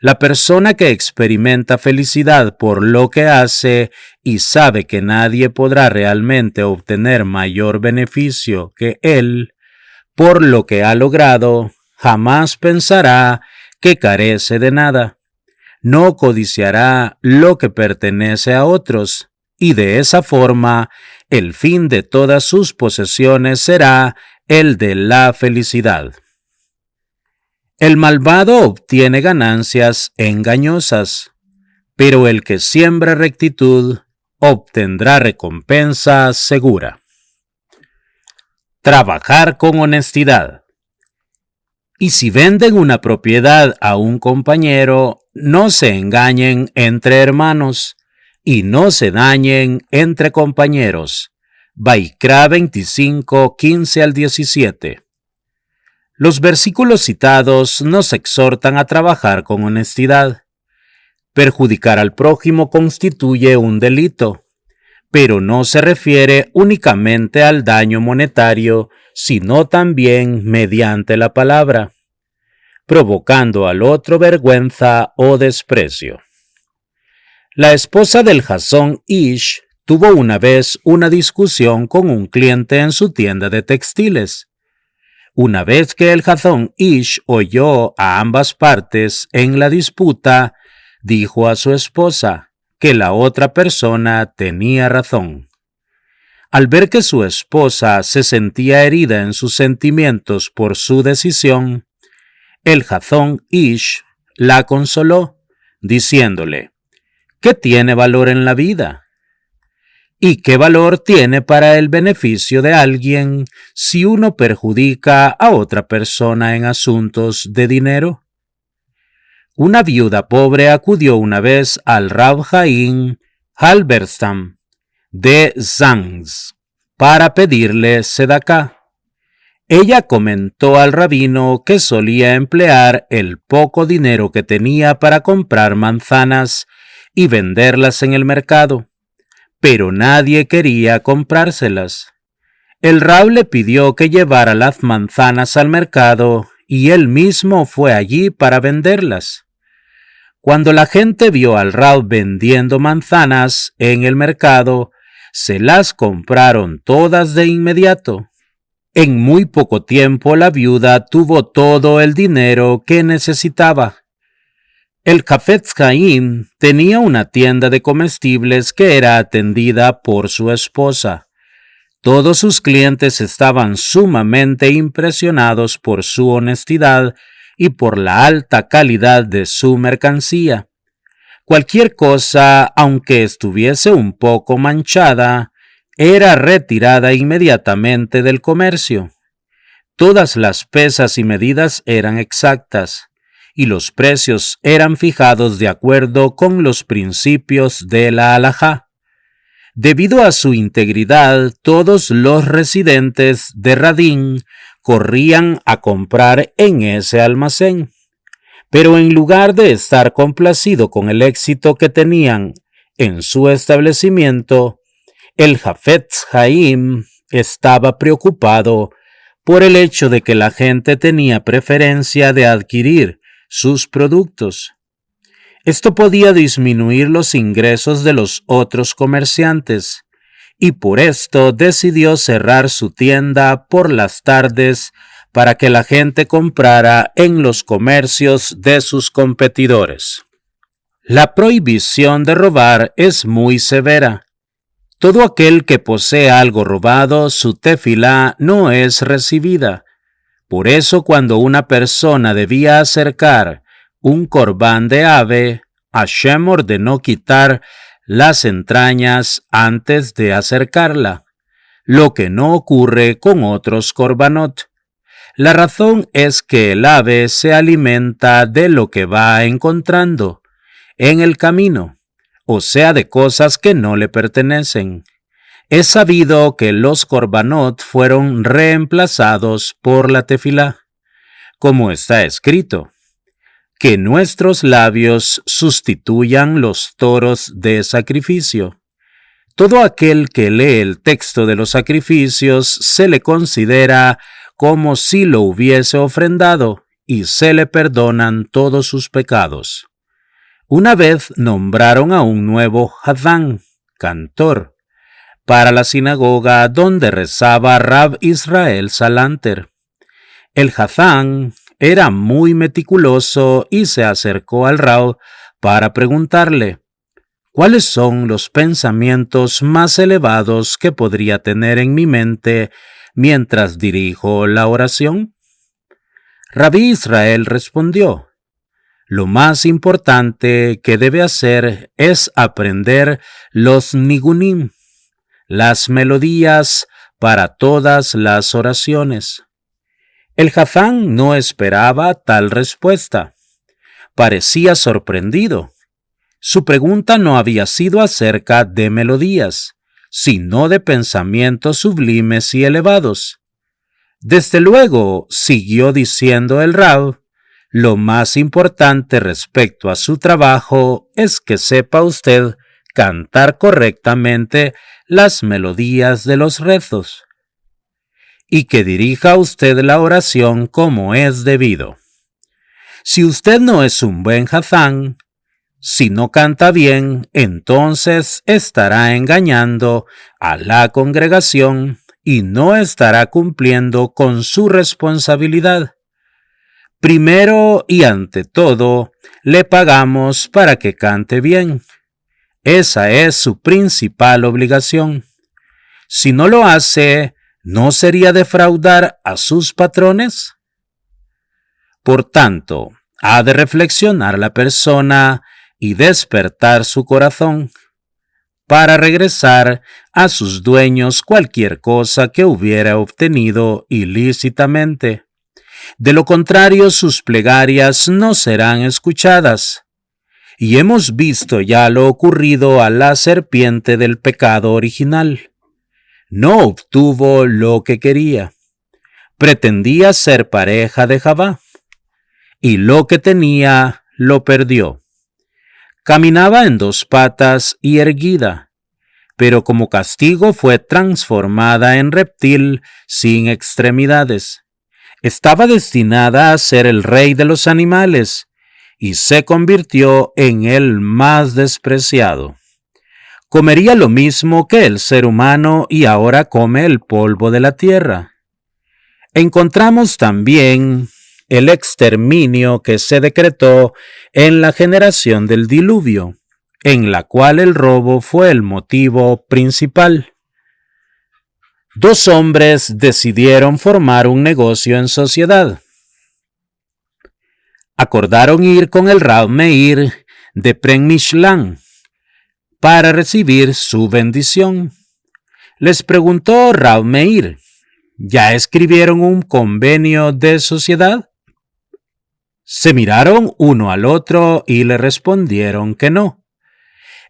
La persona que experimenta felicidad por lo que hace y sabe que nadie podrá realmente obtener mayor beneficio que él por lo que ha logrado, jamás pensará que carece de nada. No codiciará lo que pertenece a otros, y de esa forma el fin de todas sus posesiones será el de la felicidad. El malvado obtiene ganancias engañosas, pero el que siembra rectitud obtendrá recompensa segura. Trabajar con honestidad. Y si venden una propiedad a un compañero, no se engañen entre hermanos, y no se dañen entre compañeros. Vaikra 25, 15 al 17. Los versículos citados nos exhortan a trabajar con honestidad. Perjudicar al prójimo constituye un delito, pero no se refiere únicamente al daño monetario, sino también mediante la palabra, provocando al otro vergüenza o desprecio. La esposa del Jasón Ish tuvo una vez una discusión con un cliente en su tienda de textiles. Una vez que el Jasón Ish oyó a ambas partes en la disputa, dijo a su esposa que la otra persona tenía razón. Al ver que su esposa se sentía herida en sus sentimientos por su decisión, el Jasón Ish la consoló, diciéndole: ¿qué tiene valor en la vida? ¿Y qué valor tiene para el beneficio de alguien si uno perjudica a otra persona en asuntos de dinero? Una viuda pobre acudió una vez al Rav Chaim Halberstam de Zanz para pedirle sedaká. Ella comentó al rabino que solía emplear el poco dinero que tenía para comprar manzanas y venderlas en el mercado, pero nadie quería comprárselas. El Rab le pidió que llevara las manzanas al mercado y él mismo fue allí para venderlas. Cuando la gente vio al Rab vendiendo manzanas en el mercado, se las compraron todas de inmediato. En muy poco tiempo la viuda tuvo todo el dinero que necesitaba. El Hafetz Haim tenía una tienda de comestibles que era atendida por su esposa. Todos sus clientes estaban sumamente impresionados por su honestidad y por la alta calidad de su mercancía. Cualquier cosa, aunque estuviese un poco manchada, era retirada inmediatamente del comercio. Todas las pesas y medidas eran exactas, y los precios eran fijados de acuerdo con los principios de la halajá. Debido a su integridad, todos los residentes de Radín corrían a comprar en ese almacén. Pero en lugar de estar complacido con el éxito que tenían en su establecimiento, el Hafetz Haim estaba preocupado por el hecho de que la gente tenía preferencia de adquirir sus productos. Esto podía disminuir los ingresos de los otros comerciantes, y por esto decidió cerrar su tienda por las tardes para que la gente comprara en los comercios de sus competidores. La prohibición de robar es muy severa. Todo aquel que posee algo robado, su tefilá no es recibida. Por eso, cuando una persona debía acercar un corbán de ave, Hashem ordenó quitar las entrañas antes de acercarla, lo que no ocurre con otros corbanot. La razón es que el ave se alimenta de lo que va encontrando en el camino, o sea, de cosas que no le pertenecen. Es sabido que los corbanot fueron reemplazados por la tefilá, como está escrito: que nuestros labios sustituyan los toros de sacrificio. Todo aquel que lee el texto de los sacrificios se le considera como si lo hubiese ofrendado y se le perdonan todos sus pecados. Una vez nombraron a un nuevo Hadán, cantor, para la sinagoga donde rezaba Rab Israel Salanter. El Hadán era muy meticuloso y se acercó al Rab para preguntarle: ¿cuáles son los pensamientos más elevados que podría tener en mi mente mientras dirijo la oración? Rabí Israel respondió: lo más importante que debe hacer es aprender los nigunim, las melodías para todas las oraciones. El Hadán no esperaba tal respuesta. Parecía sorprendido. Su pregunta no había sido acerca de melodías, sino de pensamientos sublimes y elevados. Desde luego, siguió diciendo el Rab, lo más importante respecto a su trabajo es que sepa usted cantar correctamente las melodías de los rezos, y que dirija usted la oración como es debido. Si usted no es un buen hazán, si no canta bien, entonces estará engañando a la congregación y no estará cumpliendo con su responsabilidad. Primero y ante todo, le pagamos para que cante bien. Esa es su principal obligación. Si no lo hace, ¿no sería defraudar a sus patrones? Por tanto, ha de reflexionar la persona y despertar su corazón para regresar a sus dueños cualquier cosa que hubiera obtenido ilícitamente. De lo contrario, sus plegarias no serán escuchadas. Y hemos visto ya lo ocurrido a la serpiente del pecado original. No obtuvo lo que quería. Pretendía ser pareja de Javá, y lo que tenía lo perdió. Caminaba en dos patas y erguida, pero como castigo fue transformada en reptil sin extremidades. Estaba destinada a ser el rey de los animales y se convirtió en el más despreciado. Comería lo mismo que el ser humano y ahora come el polvo de la tierra. Encontramos también el exterminio que se decretó en la generación del diluvio, en la cual el robo fue el motivo principal. Dos hombres decidieron formar un negocio en sociedad. Acordaron ir con el Rav Meir de Pren Mishlan para recibir su bendición. Les preguntó Rav Meir, ¿ya escribieron un convenio de sociedad? Se miraron uno al otro y le respondieron que no.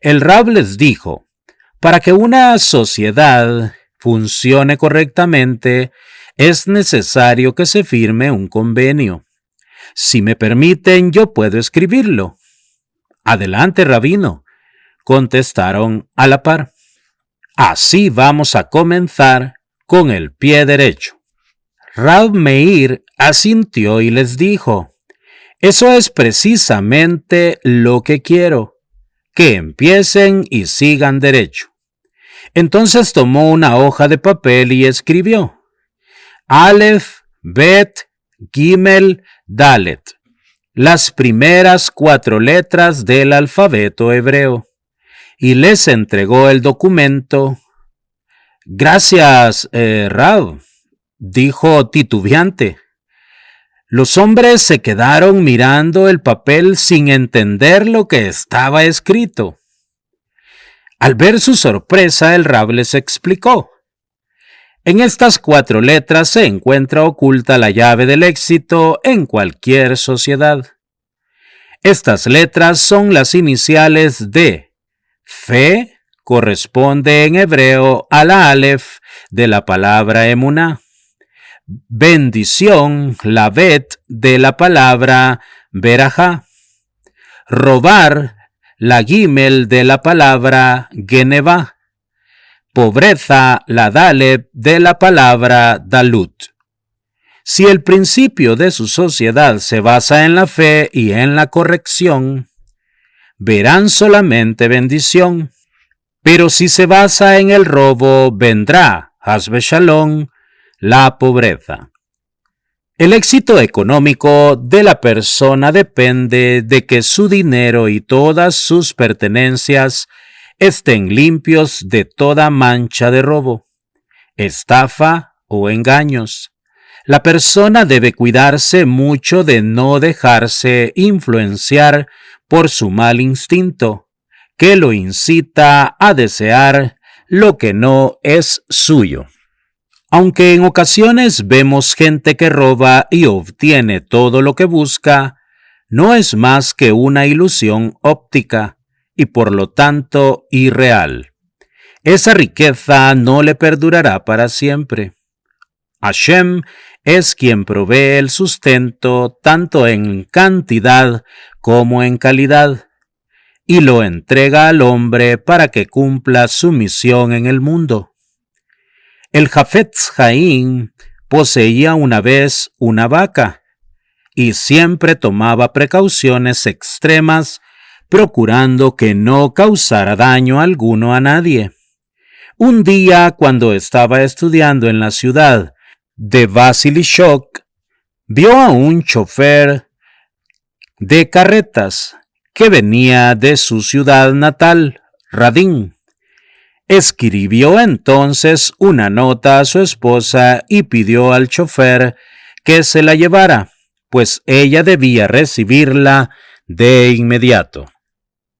El Rab les dijo, para que una sociedad funcione correctamente, es necesario que se firme un convenio. Si me permiten, yo puedo escribirlo. Adelante, rabino, contestaron a la par. Así vamos a comenzar con el pie derecho. Rab Meir asintió y les dijo, eso es precisamente lo que quiero, que empiecen y sigan derecho. Entonces tomó una hoja de papel y escribió, Aleph, Bet, Gimel, Dalet, las primeras 4 letras del alfabeto hebreo, y les entregó el documento. Gracias, Rab, dijo titubeante. Los hombres se quedaron mirando el papel sin entender lo que estaba escrito. Al ver su sorpresa, el Rab les explicó. En estas 4 letras se encuentra oculta la llave del éxito en cualquier sociedad. Estas letras son las iniciales de fe, corresponde en hebreo a la Aleph de la palabra emuná. Bendición, la Bet de la palabra berajá. Robar, la Gimel de la palabra genevá. Pobreza, la Dalet de la palabra dalut. Si el principio de su sociedad se basa en la fe y en la corrección, verán solamente bendición. Pero si se basa en el robo, vendrá, haz shalom, la pobreza. El éxito económico de la persona depende de que su dinero y todas sus pertenencias estén limpios de toda mancha de robo, estafa o engaños. La persona debe cuidarse mucho de no dejarse influenciar por su mal instinto, que lo incita a desear lo que no es suyo. Aunque en ocasiones vemos gente que roba y obtiene todo lo que busca, no es más que una ilusión óptica y por lo tanto irreal. Esa riqueza no le perdurará para siempre. Hashem es quien provee el sustento tanto en cantidad como en calidad. y lo entrega al hombre para que cumpla su misión en el mundo. El Jafetz Haim poseía una vez una vaca y siempre tomaba precauciones extremas, procurando que no causara daño alguno a nadie. Un día, cuando estaba estudiando en la ciudad de Vasilishok, vio a un chofer de carretas que venía de su ciudad natal, Radin. Escribió entonces una nota a su esposa y pidió al chofer que se la llevara, pues ella debía recibirla de inmediato.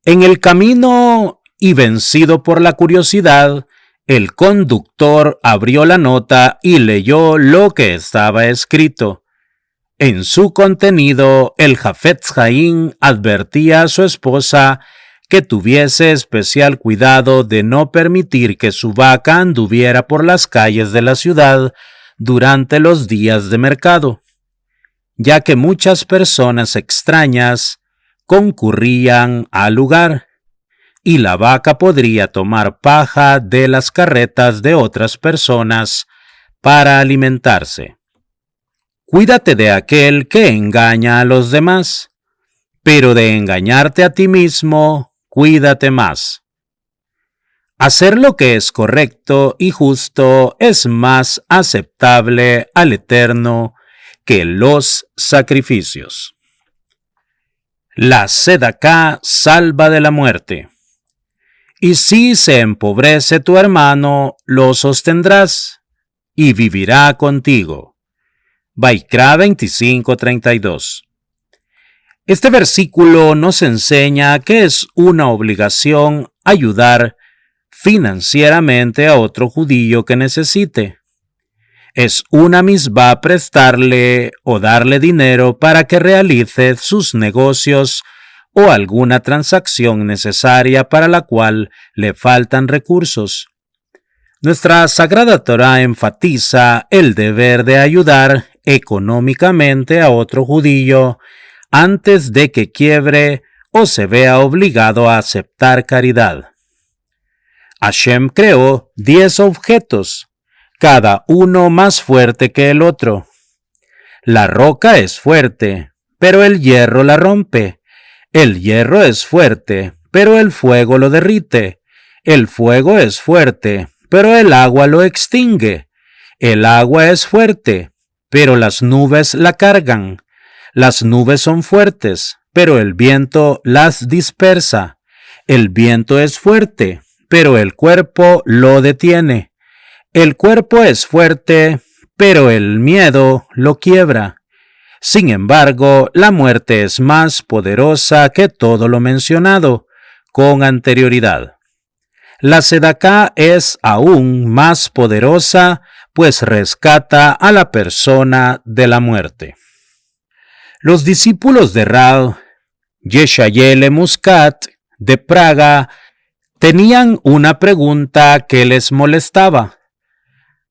En el camino y vencido por la curiosidad, el conductor abrió la nota y leyó lo que estaba escrito. En su contenido, el Jafetz Haim advertía a su esposa que tuviese especial cuidado de no permitir que su vaca anduviera por las calles de la ciudad durante los días de mercado, ya que muchas personas extrañas concurrían al lugar y la vaca podría tomar paja de las carretas de otras personas para alimentarse. Cuídate de aquel que engaña a los demás, pero de engañarte a ti mismo, cuídate más. Hacer lo que es correcto y justo es más aceptable al Eterno que los sacrificios. La sedaká salva de la muerte. Y si se empobrece tu hermano, lo sostendrás y vivirá contigo. Vaikra 25:32. Este versículo nos enseña que es una obligación ayudar financieramente a otro judío que necesite. Es una misbá prestarle o darle dinero para que realice sus negocios o alguna transacción necesaria para la cual le faltan recursos. Nuestra Sagrada Torá enfatiza el deber de ayudar económicamente a otro judío antes de que quiebre o se vea obligado a aceptar caridad. Hashem creó 10 objetos, cada uno más fuerte que el otro. La roca es fuerte, pero el hierro la rompe. El hierro es fuerte, pero el fuego lo derrite. El fuego es fuerte, pero el agua lo extingue. El agua es fuerte, pero las nubes la cargan. Las nubes son fuertes, pero el viento las dispersa. El viento es fuerte, pero el cuerpo lo detiene. El cuerpo es fuerte, pero el miedo lo quiebra. Sin embargo, la muerte es más poderosa que todo lo mencionado con anterioridad. La sedaká es aún más poderosa, pues rescata a la persona de la muerte. Los discípulos de Rav Yeshayel Muscat de Praga tenían una pregunta que les molestaba.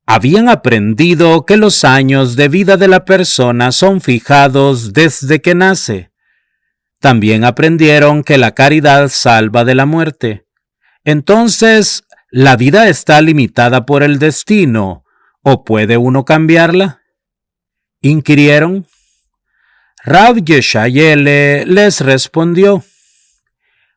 Habían aprendido que los años de vida de la persona son fijados desde que nace. También aprendieron que la caridad salva de la muerte. Entonces, ¿la vida está limitada por el destino o puede uno cambiarla? ¿Inquirieron? Rav Yeshayel les respondió: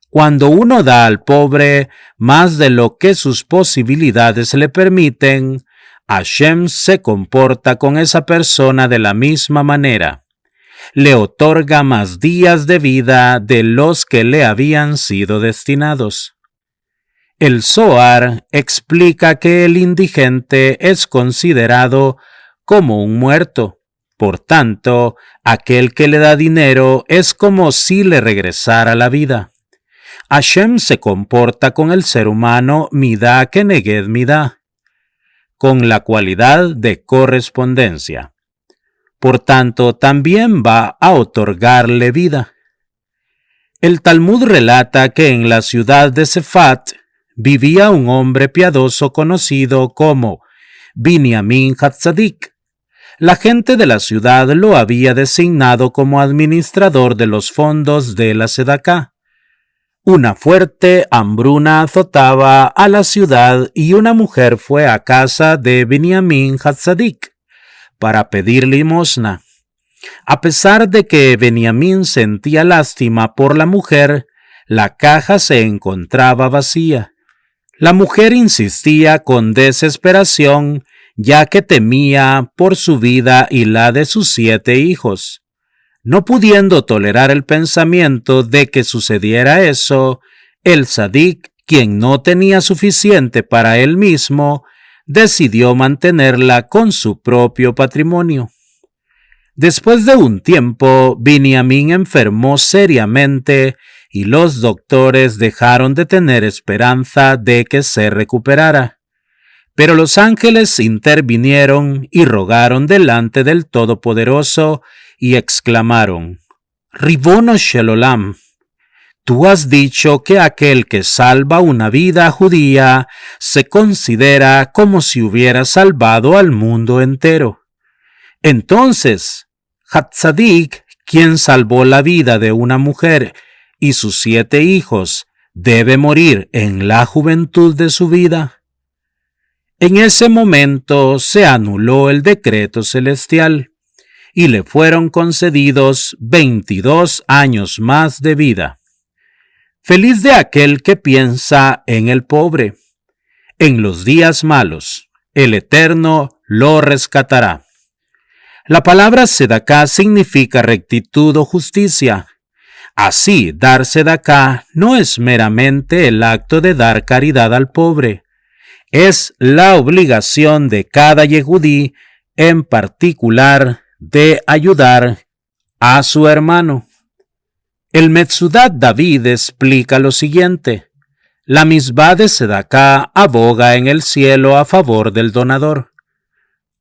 cuando uno da al pobre más de lo que sus posibilidades le permiten, Hashem se comporta con esa persona de la misma manera. Le otorga más días de vida de los que le habían sido destinados. El Zohar explica que el indigente es considerado como un muerto. Por tanto, aquel que le da dinero es como si le regresara la vida. Hashem se comporta con el ser humano midá keneged midá, con la cualidad de correspondencia. Por tanto, también va a otorgarle vida. El Talmud relata que en la ciudad de Sefat vivía un hombre piadoso conocido como Binyamin Hatzadik. La gente de la ciudad lo había designado como administrador de los fondos de la sedaká. Una fuerte hambruna azotaba a la ciudad y una mujer fue a casa de Benjamín Hatzadik para pedir limosna. A pesar de que Benjamín sentía lástima por la mujer, la caja se encontraba vacía. La mujer insistía con desesperación, ya que temía por su vida y la de sus 7 hijos. No pudiendo tolerar el pensamiento de que sucediera eso, el Sadik, quien no tenía suficiente para él mismo, decidió mantenerla con su propio patrimonio. Después de un tiempo, Binyamin enfermó seriamente y los doctores dejaron de tener esperanza de que se recuperara. Pero los ángeles intervinieron y rogaron delante del Todopoderoso y exclamaron: Ribono Shel Olam, tú has dicho que aquel que salva una vida judía se considera como si hubiera salvado al mundo entero. Entonces, Hatzadik, quien salvó la vida de una mujer y sus 7 hijos, ¿debe morir en la juventud de su vida? En ese momento se anuló el decreto celestial y le fueron concedidos 22 años más de vida. Feliz de aquel que piensa en el pobre. En los días malos, el Eterno lo rescatará. La palabra sedaká significa rectitud o justicia. Así, dar sedaká no es meramente el acto de dar caridad al pobre. Es la obligación de cada yehudí, en particular, de ayudar a su hermano. El Metzudat David explica lo siguiente: la misbá de sedaká aboga en el cielo a favor del donador.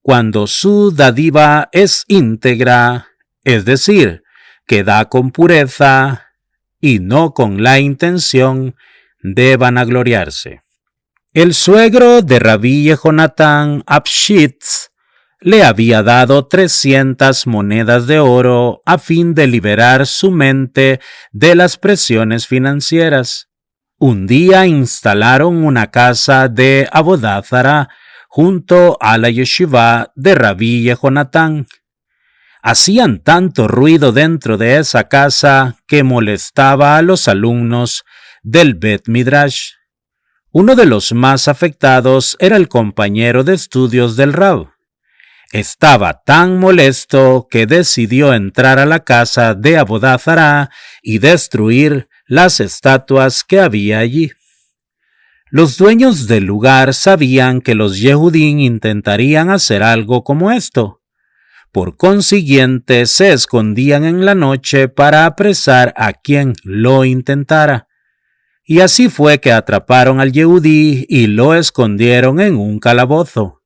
Cuando su dádiva es íntegra, es decir, que da con pureza y no con la intención de vanagloriarse. El suegro de Rabí Jehonatán Apshitz le había dado 300 monedas de oro a fin de liberar su mente de las presiones financieras. Un día instalaron una casa de Avodat Zará junto a la yeshiva de Rabí Jehonatán. Hacían tanto ruido dentro de esa casa que molestaba a los alumnos del Bet Midrash. Uno de los más afectados era el compañero de estudios del Rab. Estaba tan molesto que decidió entrar a la casa de Avodat Zará y destruir las estatuas que había allí. Los dueños del lugar sabían que los Yehudim intentarían hacer algo como esto. Por consiguiente, se escondían en la noche para apresar a quien lo intentara. Y así fue que atraparon al Yehudí y lo escondieron en un calabozo.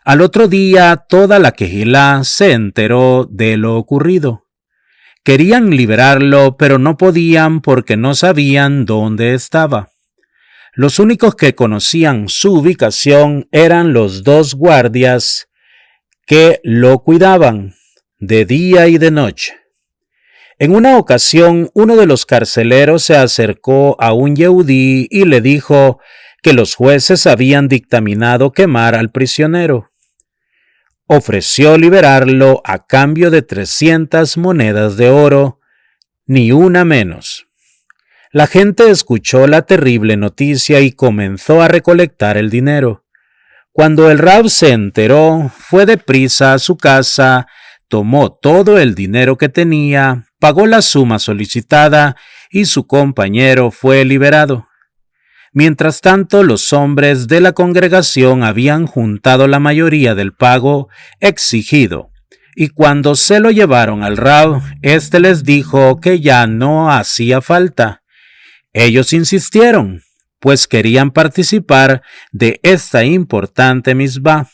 Al otro día, toda la Kehilá se enteró de lo ocurrido. Querían liberarlo, pero no podían porque no sabían dónde estaba. Los únicos que conocían su ubicación eran los 2 guardias que lo cuidaban de día y de noche. En una ocasión, uno de los carceleros se acercó a un yehudí y le dijo que los jueces habían dictaminado quemar al prisionero. Ofreció liberarlo a cambio de 300 monedas de oro, ni una menos. La gente escuchó la terrible noticia y comenzó a recolectar el dinero. Cuando el Rab se enteró, fue deprisa a su casa, tomó todo el dinero que tenía, pagó la suma solicitada y su compañero fue liberado. Mientras tanto, los hombres de la congregación habían juntado la mayoría del pago exigido, y cuando se lo llevaron al Rab, éste les dijo que ya no hacía falta. Ellos insistieron, pues querían participar de esta importante misbá,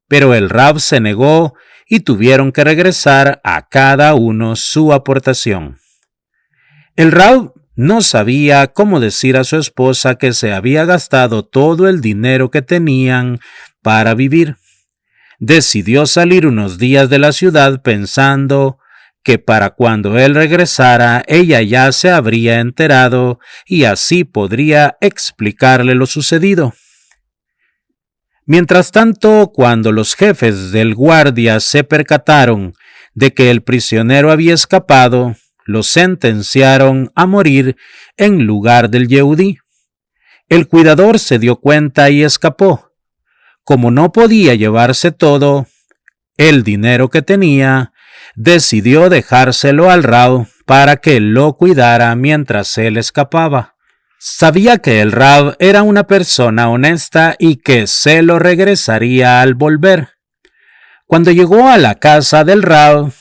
pero el Rab se negó y tuvieron que regresar a cada uno su aportación. El Rab no sabía cómo decir a su esposa que se había gastado todo el dinero que tenían para vivir. Decidió salir unos días de la ciudad pensando que para cuando él regresara ella ya se habría enterado y así podría explicarle lo sucedido. Mientras tanto, cuando los jefes del guardia se percataron de que el prisionero había escapado, lo sentenciaron a morir en lugar del Yehudí. El cuidador se dio cuenta y escapó. Como no podía llevarse todo el dinero que tenía, decidió dejárselo al Rab para que lo cuidara mientras él escapaba. Sabía que el Rab era una persona honesta y que se lo regresaría al volver. Cuando llegó a la casa del Rab,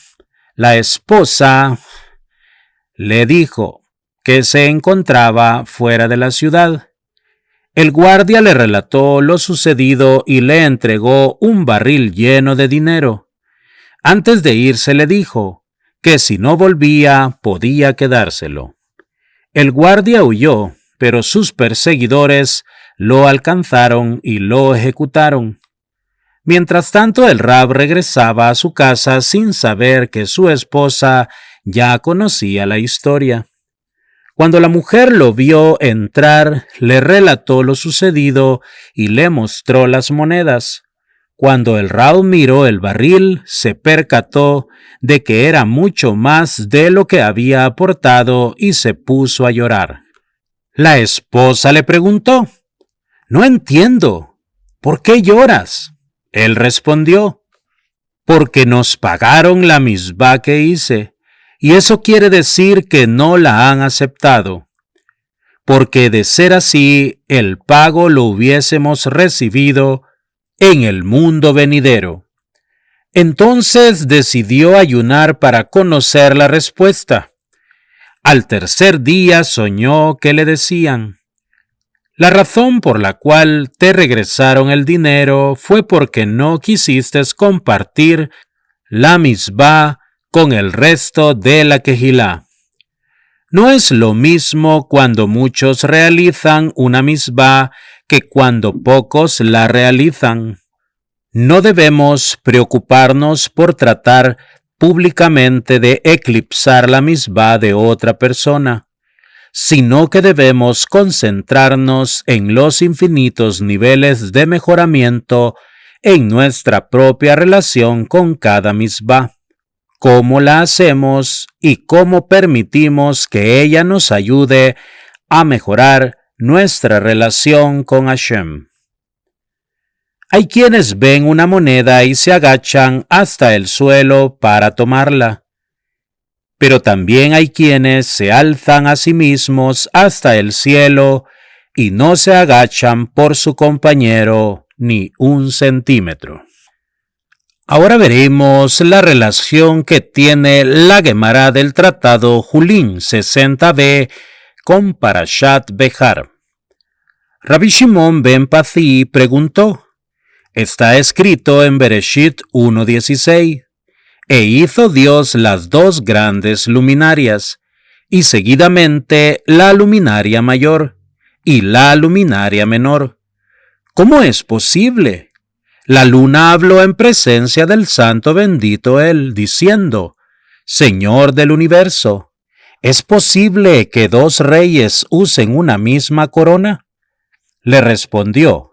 la esposa le dijo que se encontraba fuera de la ciudad. El guardia le relató lo sucedido y le entregó un barril lleno de dinero. Antes de irse le dijo que si no volvía podía quedárselo. El guardia huyó, pero sus perseguidores lo alcanzaron y lo ejecutaron. Mientras tanto, el Rab regresaba a su casa sin saber que su esposa ya conocía la historia. Cuando la mujer lo vio entrar, le relató lo sucedido y le mostró las monedas. Cuando el Rab miró el barril, se percató de que era mucho más de lo que había aportado y se puso a llorar. La esposa le preguntó: «No entiendo, ¿por qué lloras?». Él respondió: «Porque nos pagaron la misbá que hice, y eso quiere decir que no la han aceptado. Porque de ser así, el pago lo hubiésemos recibido en el mundo venidero». Entonces decidió ayunar para conocer la respuesta. Al tercer día soñó que le decían: «La razón por la cual te regresaron el dinero fue porque no quisiste compartir la misbá con el resto de la quejilá». No es lo mismo cuando muchos realizan una misbá que cuando pocos la realizan. No debemos preocuparnos por tratar públicamente de eclipsar la misbá de otra persona, sino que debemos concentrarnos en los infinitos niveles de mejoramiento en nuestra propia relación con cada misbá, cómo la hacemos y cómo permitimos que ella nos ayude a mejorar nuestra relación con Hashem. Hay quienes ven una moneda y se agachan hasta el suelo para tomarla, pero también hay quienes se alzan a sí mismos hasta el cielo y no se agachan por su compañero ni un centímetro. Ahora veremos la relación que tiene la Gemara del Tratado Julín 60b con Parashat Behar. Rabbi Shimon ben Pazi preguntó: «Está escrito en Bereshit 1:16, e hizo Dios las dos grandes luminarias, y seguidamente la luminaria mayor y la luminaria menor. ¿Cómo es posible? La luna habló en presencia del santo bendito él, diciendo: Señor del universo, ¿es posible que dos reyes usen una misma corona?». Le respondió: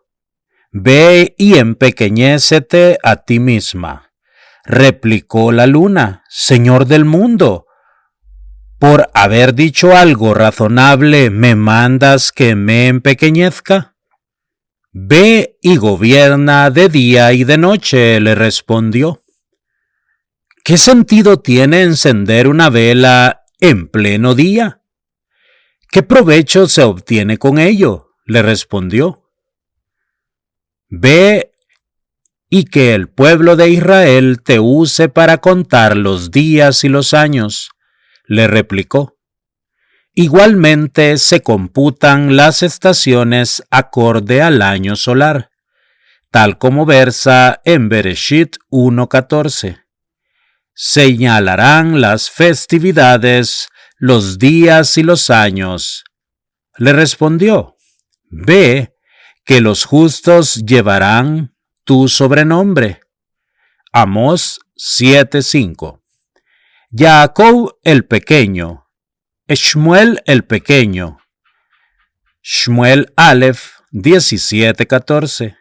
«Ve y empequeñécete a ti misma». Replicó la luna: «Señor del mundo, por haber dicho algo razonable, ¿me mandas que me empequeñezca?». «Ve y gobierna de día y de noche», le respondió. «¿Qué sentido tiene encender una vela en pleno día? ¿Qué provecho se obtiene con ello?», le respondió. «Ve y que el pueblo de Israel te use para contar los días y los años», le replicó. «Igualmente se computan las estaciones acorde al año solar, tal como versa en Bereshit 1:14. Señalarán las festividades, los días y los años». Le respondió: «Ve que los justos llevarán tu sobrenombre». Amós 7:5. Jacob el pequeño, Shmuel el pequeño, Shmuel Aleph 17:14,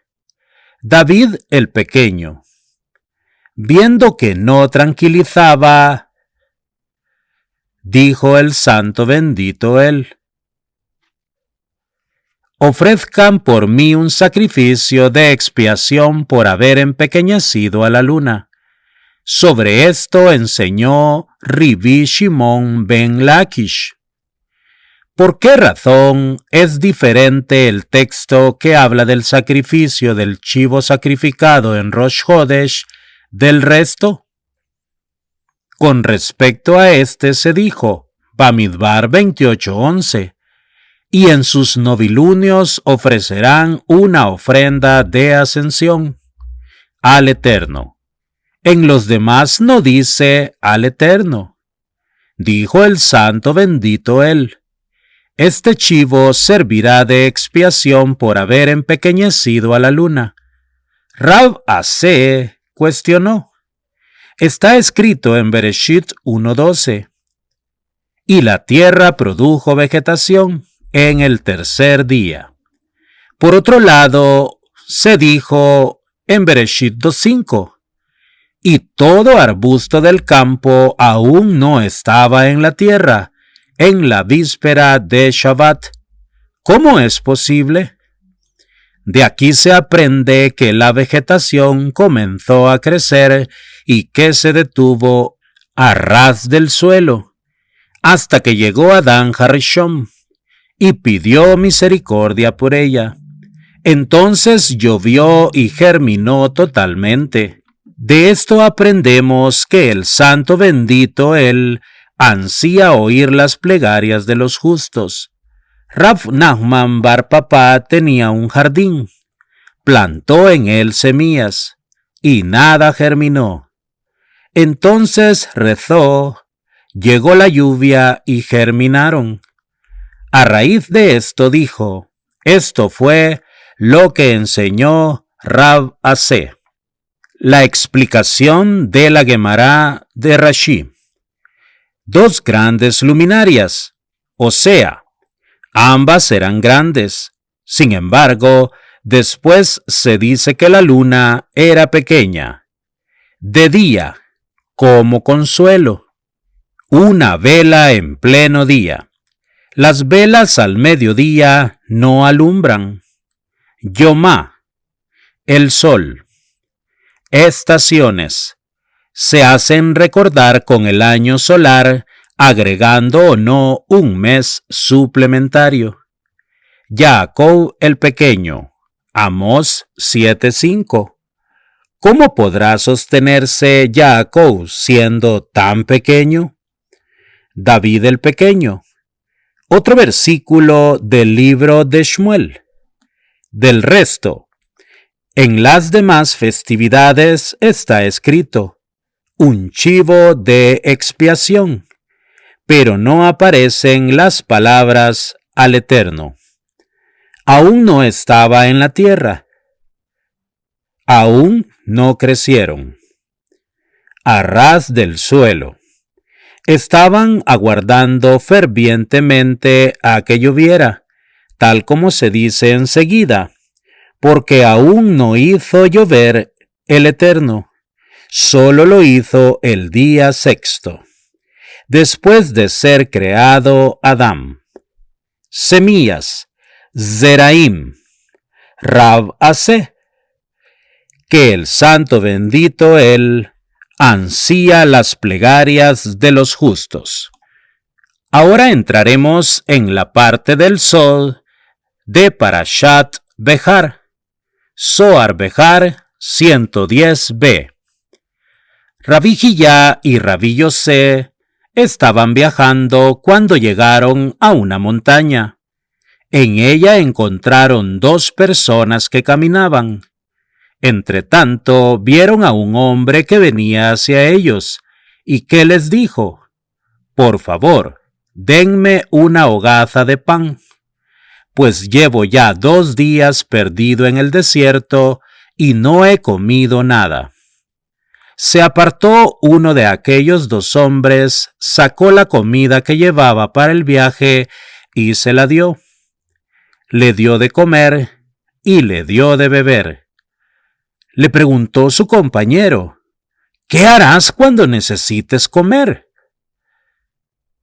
David el pequeño. Viendo que no tranquilizaba, dijo el santo bendito él: ofrezcan por mí un sacrificio de expiación por haber empequeñecido a la luna. Sobre esto enseñó Rabbi Shimon ben Lakish. ¿Por qué razón es diferente el texto que habla del sacrificio del chivo sacrificado en Rosh Hodesh del resto? Con respecto a este se dijo, Bamidbar 28:11, y en sus novilunios ofrecerán una ofrenda de ascensión al Eterno. En los demás no dice al Eterno. Dijo el santo bendito él: este chivo servirá de expiación por haber empequeñecido a la luna. Rab Asé cuestionó. Está escrito en Bereshit 1:12. Y la tierra produjo vegetación en el tercer día. Por otro lado, se dijo en Bereshit 2:5. Y todo arbusto del campo aún no estaba en la tierra, en la víspera de Shabbat. ¿Cómo es posible? De aquí se aprende que la vegetación comenzó a crecer y que se detuvo a ras del suelo, hasta que llegó Adán Harishon y pidió misericordia por ella. Entonces llovió y germinó totalmente. De esto aprendemos que el santo bendito él ansía oír las plegarias de los justos. Rav Nachman bar Papá tenía un jardín, plantó en él semillas, y nada germinó. Entonces rezó, llegó la lluvia y germinaron. A raíz de esto dijo, esto fue lo que enseñó Rab Asé. La explicación de la Gemara de Rashi. Dos grandes luminarias, o sea, ambas eran grandes. Sin embargo, después se dice que la luna era pequeña. De día, como consuelo. Una vela en pleno día. Las velas al mediodía no alumbran. Yomá, el sol. Estaciones. Se hacen recordar con el año solar, agregando o no un mes suplementario. Jacob el pequeño, Amós 7:5. ¿Cómo podrá sostenerse Jacob siendo tan pequeño? David el pequeño. Otro versículo del libro de Shmuel. Del resto, en las demás festividades está escrito, un chivo de expiación, pero no aparecen las palabras al Eterno. Aún no estaba en la tierra. Aún no crecieron. A ras del suelo. Estaban aguardando fervientemente a que lloviera, tal como se dice enseguida, porque aún no hizo llover el Eterno, solo lo hizo el día sexto, después de ser creado Adán. Semillas, Zeraim, Rab Asé, que el santo bendito él ansía las plegarias de los justos. Ahora entraremos en la parte del sol de Parashat Behar. Zohar Behar 110b. Rabbi Hillá y Rabbi Yosé estaban viajando cuando llegaron a una montaña. En ella encontraron dos personas que caminaban. Entretanto, vieron a un hombre que venía hacia ellos y que les dijo: por favor, denme una hogaza de pan, pues llevo ya 2 días perdido en el desierto y no he comido nada. Se apartó uno de aquellos dos hombres, sacó la comida que llevaba para el viaje y se la dio. Le dio de comer y le dio de beber. Le preguntó su compañero: ¿qué harás cuando necesites comer?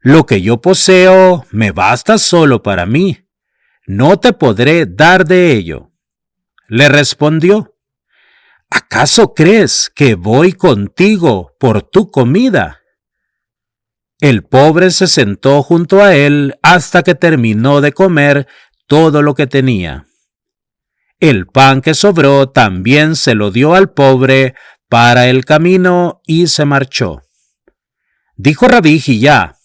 Lo que yo poseo me basta solo para mí. No te podré dar de ello. Le respondió: ¿acaso crees que voy contigo por tu comida? El pobre se sentó junto a él hasta que terminó de comer todo lo que tenía. El pan que sobró también se lo dio al pobre para el camino y se marchó. Dijo Rabí Jillá: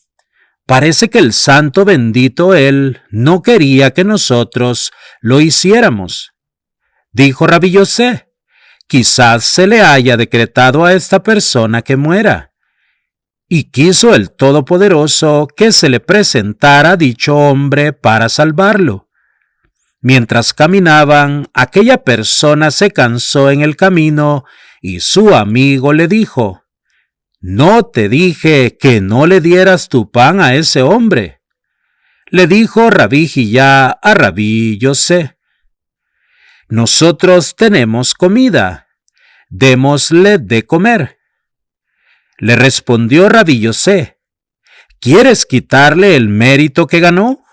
parece que el santo bendito él no quería que nosotros lo hiciéramos. Dijo Rabí Yosé: quizás se le haya decretado a esta persona que muera. Y quiso el Todopoderoso que se le presentara dicho hombre para salvarlo. Mientras caminaban, aquella persona se cansó en el camino y su amigo le dijo: ¿no te dije que no le dieras tu pan a ese hombre? Le dijo Rabí Jillá a Rabí Yosé: nosotros tenemos comida, démosle de comer. Le respondió Rabí Yosé: ¿quieres quitarle el mérito que ganó?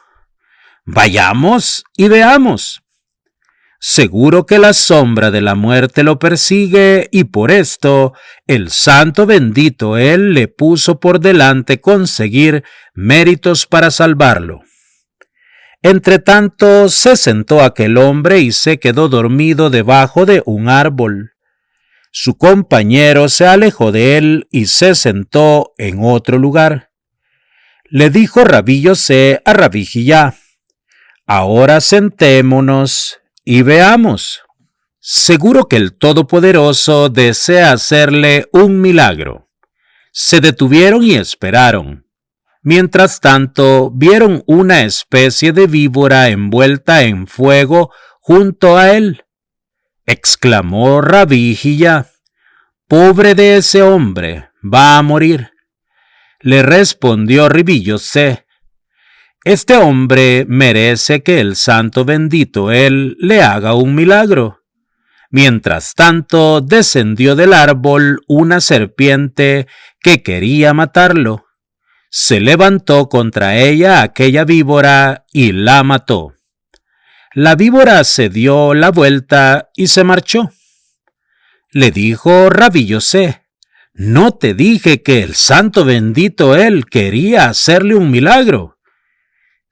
Vayamos y veamos. Seguro que la sombra de la muerte lo persigue y por esto el santo bendito él le puso por delante conseguir méritos para salvarlo. Entretanto se sentó aquel hombre y se quedó dormido debajo de un árbol. Su compañero se alejó de él y se sentó en otro lugar. Le dijo Rabí Yosé a Rabí Jillá: ahora sentémonos y veamos. Seguro que el Todopoderoso desea hacerle un milagro. Se detuvieron y esperaron. Mientras tanto, vieron una especie de víbora envuelta en fuego junto a él. Exclamó Rabí Jillá: pobre de ese hombre, va a morir. Le respondió Rabí Yosé: este hombre merece que el santo bendito él le haga un milagro. Mientras tanto, descendió del árbol una serpiente que quería matarlo. Se levantó contra ella aquella víbora y la mató. La víbora se dio la vuelta y se marchó. Le dijo Rabí Yosé: ¿no te dije que el santo bendito él quería hacerle un milagro,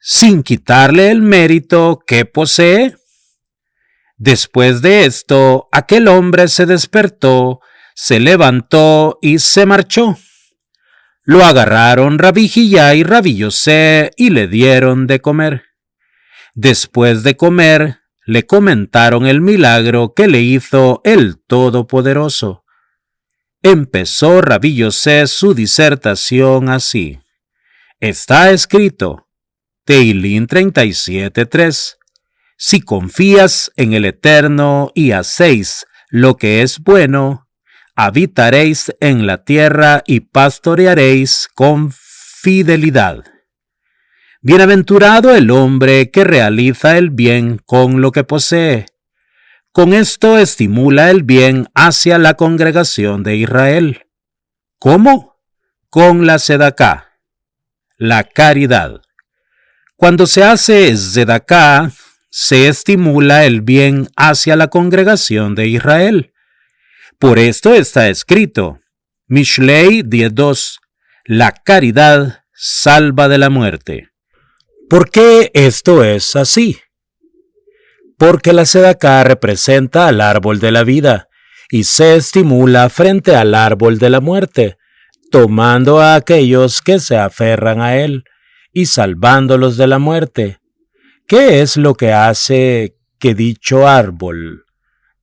sin quitarle el mérito que posee? Después de esto, aquel hombre se despertó, se levantó y se marchó. Lo agarraron Rabí Jillá y Rabí Yosé y le dieron de comer. Después de comer, le comentaron el milagro que le hizo el Todopoderoso. Empezó Rabí Yosé su disertación así: está escrito, Teilín 37:3. Si confías en el Eterno y hacéis lo que es bueno, habitaréis en la tierra y pastorearéis con fidelidad. Bienaventurado el hombre que realiza el bien con lo que posee. Con esto estimula el bien hacia la congregación de Israel. ¿Cómo? Con la sedaká, la caridad. Cuando se hace sedaká, se estimula el bien hacia la congregación de Israel. Por esto está escrito, Mishlei 10:2, la caridad salva de la muerte. ¿Por qué esto es así? Porque la sedaká representa al árbol de la vida y se estimula frente al árbol de la muerte, tomando a aquellos que se aferran a él y salvándolos de la muerte. ¿Qué es lo que hace que dicho árbol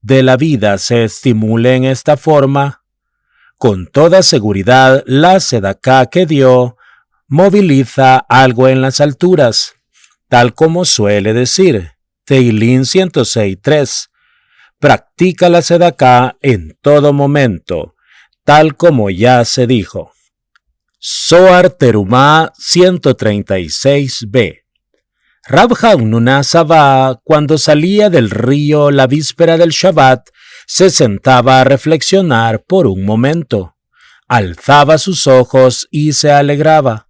de la vida se estimule en esta forma? Con toda seguridad, la sedaká que dio moviliza algo en las alturas, tal como suele decir Teilín 106:3. Practica la sedaká en todo momento, tal como ya se dijo. Zohar Terumá 136b. Rab Hamnuna Saba, cuando salía del río la víspera del Shabbat, se sentaba a reflexionar por un momento. Alzaba sus ojos y se alegraba.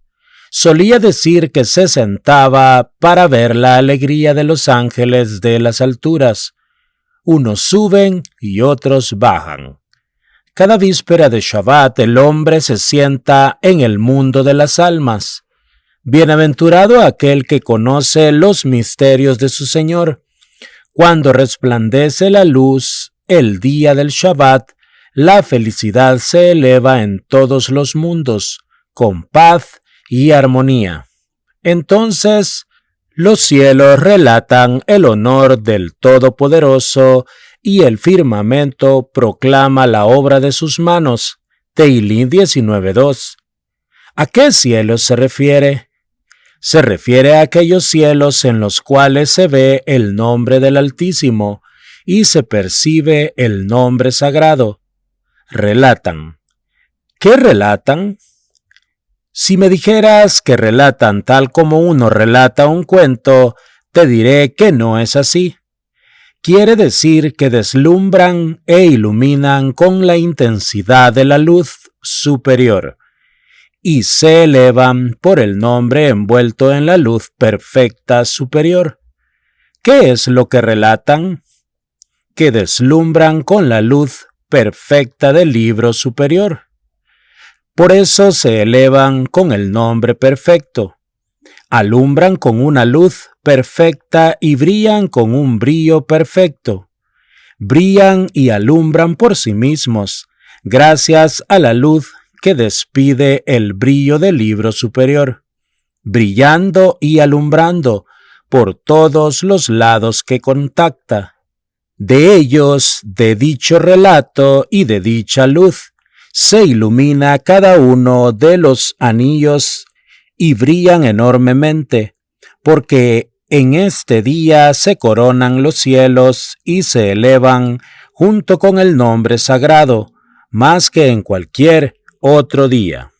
Solía decir que se sentaba para ver la alegría de los ángeles de las alturas. Unos suben y otros bajan. Cada víspera de Shabbat el hombre se sienta en el mundo de las almas. Bienaventurado aquel que conoce los misterios de su Señor. Cuando resplandece la luz, el día del Shabbat, la felicidad se eleva en todos los mundos, con paz y armonía. Entonces, los cielos relatan el honor del Todopoderoso y el firmamento proclama la obra de sus manos. Teilín 19:2. ¿A qué cielos se refiere? Se refiere a aquellos cielos en los cuales se ve el nombre del Altísimo y se percibe el nombre sagrado. Relatan. ¿Qué relatan? Si me dijeras que relatan tal como uno relata un cuento, te diré que no es así. Quiere decir que deslumbran e iluminan con la intensidad de la luz superior y se elevan por el nombre envuelto en la luz perfecta superior. ¿Qué es lo que relatan? Que deslumbran con la luz perfecta del libro superior. Por eso se elevan con el nombre perfecto. Alumbran con una luz perfecta y brillan con un brillo perfecto. Brillan y alumbran por sí mismos, gracias a la luz que despide el brillo del libro superior, brillando y alumbrando por todos los lados que contacta. De ellos, de dicho relato y de dicha luz, se ilumina cada uno de los anillos y brillan enormemente, porque en este día se coronan los cielos y se elevan junto con el nombre sagrado, más que en cualquier otro día.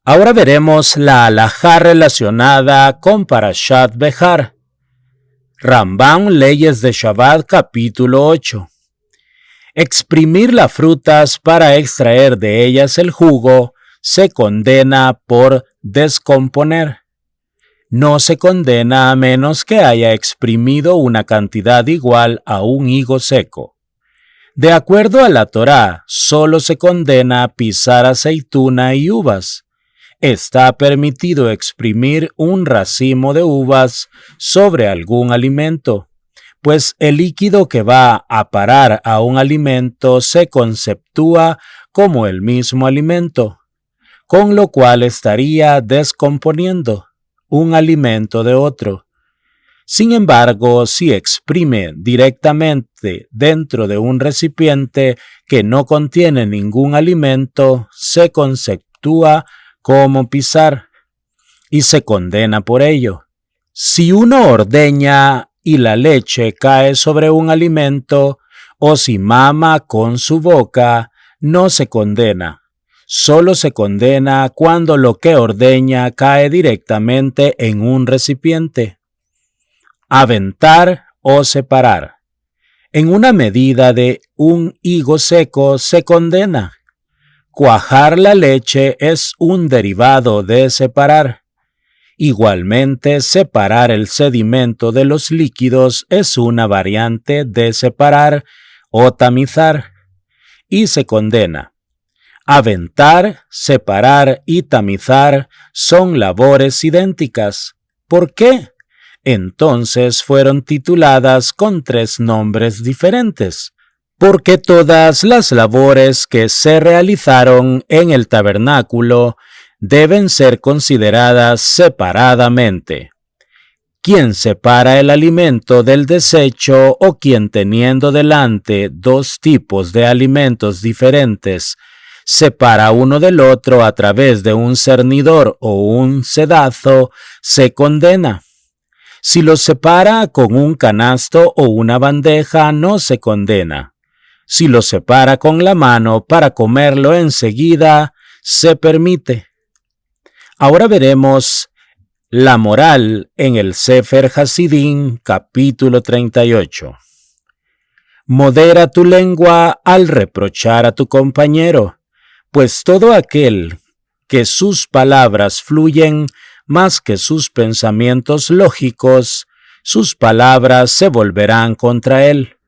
Ahora veremos la halajá relacionada con Parashat Behar. Rambam, Leyes de Shabbat, capítulo 8. Exprimir las frutas para extraer de ellas el jugo se condena por descomponer. No se condena a menos que haya exprimido una cantidad igual a un higo seco. De acuerdo a la Torá, solo se condena pisar aceituna y uvas. Está permitido exprimir un racimo de uvas sobre algún alimento, pues el líquido que va a parar a un alimento se conceptúa como el mismo alimento, con lo cual estaría descomponiendo un alimento de otro. Sin embargo, si exprime directamente dentro de un recipiente que no contiene ningún alimento, se conceptúa como pisar y se condena por ello. Si uno ordeña y la leche cae sobre un alimento, o si mama con su boca, no se condena. Solo se condena cuando lo que ordeña cae directamente en un recipiente. Aventar o separar. En una medida de un higo seco se condena. Cuajar la leche es un derivado de separar. Igualmente, separar el sedimento de los líquidos es una variante de separar o tamizar, y se condena. Aventar, separar y tamizar son labores idénticas. ¿Por qué? Entonces fueron tituladas con 3 nombres diferentes, porque todas las labores que se realizaron en el tabernáculo deben ser consideradas separadamente. Quien separa el alimento del desecho o quien teniendo delante 2 tipos de alimentos diferentes separa uno del otro a través de un cernidor o un cedazo, se condena. Si los separa con un canasto o una bandeja, no se condena. Si lo separa con la mano para comerlo enseguida, se permite. Ahora veremos la moral en el Sefer Hasidim, capítulo 38. Modera tu lengua al reprochar a tu compañero, pues todo aquel que sus palabras fluyen más que sus pensamientos lógicos, sus palabras se volverán contra él.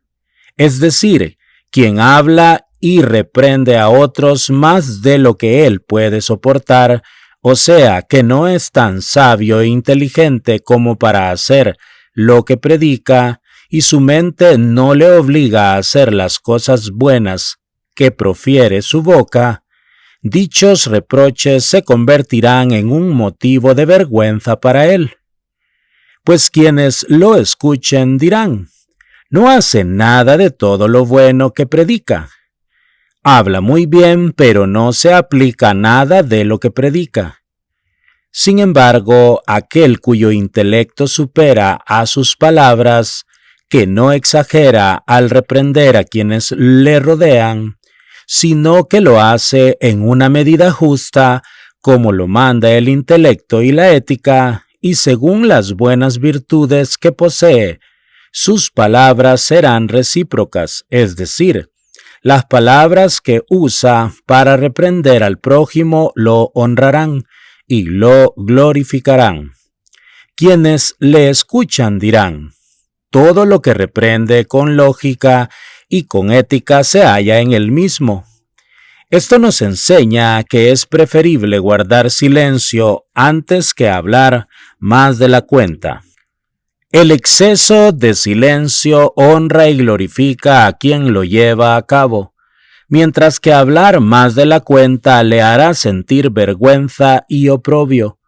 Es decir, quien habla y reprende a otros más de lo que él puede soportar, o sea, que no es tan sabio e inteligente como para hacer lo que predica, y su mente no le obliga a hacer las cosas buenas que profiere su boca, dichos reproches se convertirán en un motivo de vergüenza para él. Pues quienes lo escuchen dirán, no hace nada de todo lo bueno que predica. Habla muy bien, pero no se aplica nada de lo que predica. Sin embargo, aquel cuyo intelecto supera a sus palabras, que no exagera al reprender a quienes le rodean, sino que lo hace en una medida justa, como lo manda el intelecto y la ética, y según las buenas virtudes que posee, sus palabras serán recíprocas, es decir, las palabras que usa para reprender al prójimo lo honrarán y lo glorificarán. Quienes le escuchan dirán, todo lo que reprende con lógica y con ética se halla en él mismo. Esto nos enseña que es preferible guardar silencio antes que hablar más de la cuenta. El exceso de silencio honra y glorifica a quien lo lleva a cabo, mientras que hablar más de la cuenta le hará sentir vergüenza y oprobio.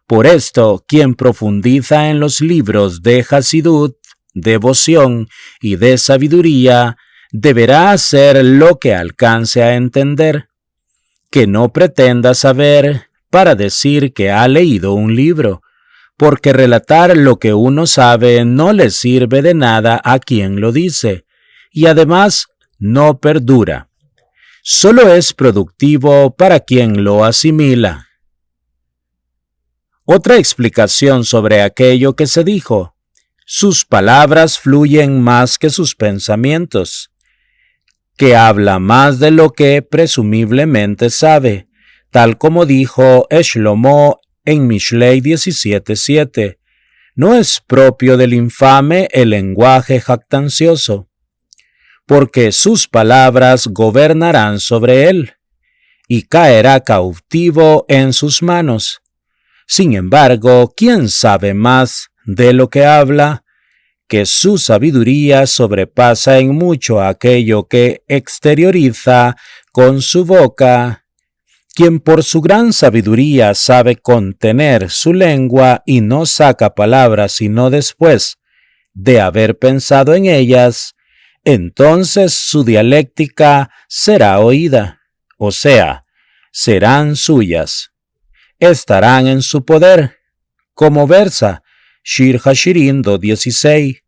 Por esto, quien profundiza en los libros de Hasidut, devoción y de sabiduría, deberá hacer lo que alcance a entender, que no pretenda saber para decir que ha leído un libro, porque relatar lo que uno sabe no le sirve de nada a quien lo dice, y además no perdura. Solo es productivo para quien lo asimila. Otra explicación sobre aquello que se dijo: sus palabras fluyen más que sus pensamientos, que habla más de lo que presumiblemente sabe, tal como dijo Shlomo en Mishlei 17:7. No es propio del infame el lenguaje jactancioso, porque sus palabras gobernarán sobre él, y caerá cautivo en sus manos. Sin embargo, ¿quién sabe más de lo que habla? Que su sabiduría sobrepasa en mucho aquello que exterioriza con su boca. Quien por su gran sabiduría sabe contener su lengua y no saca palabras sino después de haber pensado en ellas, entonces su dialéctica será oída, o sea, serán suyas. Estarán en su poder, como versa Shir Hashirim 2:16,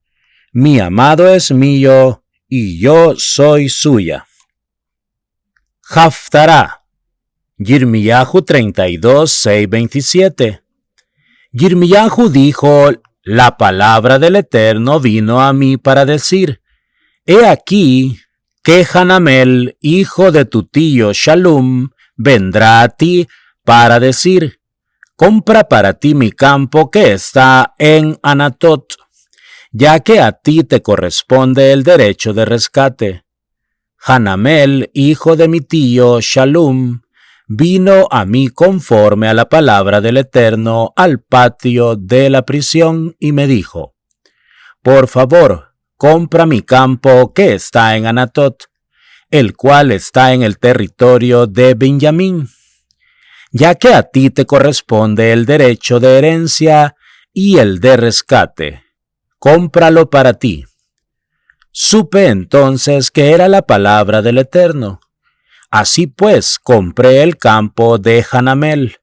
mi amado es mío y yo soy suya. Haftará, Yirmiyahu 32:6-27. Yirmiyahu dijo, la palabra del Eterno vino a mí para decir, he aquí que Hanamel, hijo de tu tío Shalum, vendrá a ti para decir, compra para ti mi campo que está en Anatot, ya que a ti te corresponde el derecho de rescate. Hanamel, hijo de mi tío Shalum, vino a mí conforme a la palabra del Eterno al patio de la prisión y me dijo, por favor, compra mi campo que está en Anatot, el cual está en el territorio de Benjamín, ya que a ti te corresponde el derecho de herencia y el de rescate. Cómpralo para ti. Supe entonces que era la palabra del Eterno. Así pues, compré el campo de Hanamel,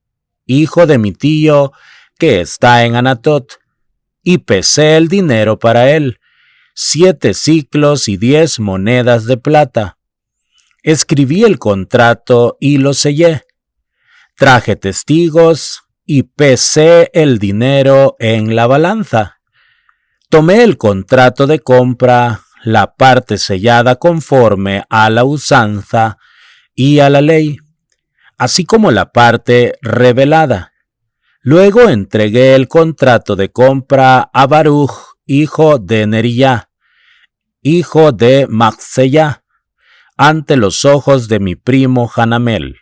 hijo de mi tío, que está en Anatot, y pesé el dinero para él, 7 siclos y 10 monedas de plata. escribí el contrato y lo sellé. Traje testigos y pesé el dinero en la balanza. Tomé el contrato de compra, la parte sellada conforme a la usanza y a la ley, así como la parte revelada. Luego entregué el contrato de compra a Baruch, hijo de Neriyá, hijo de Macseyá, ante los ojos de mi primo Hanamel,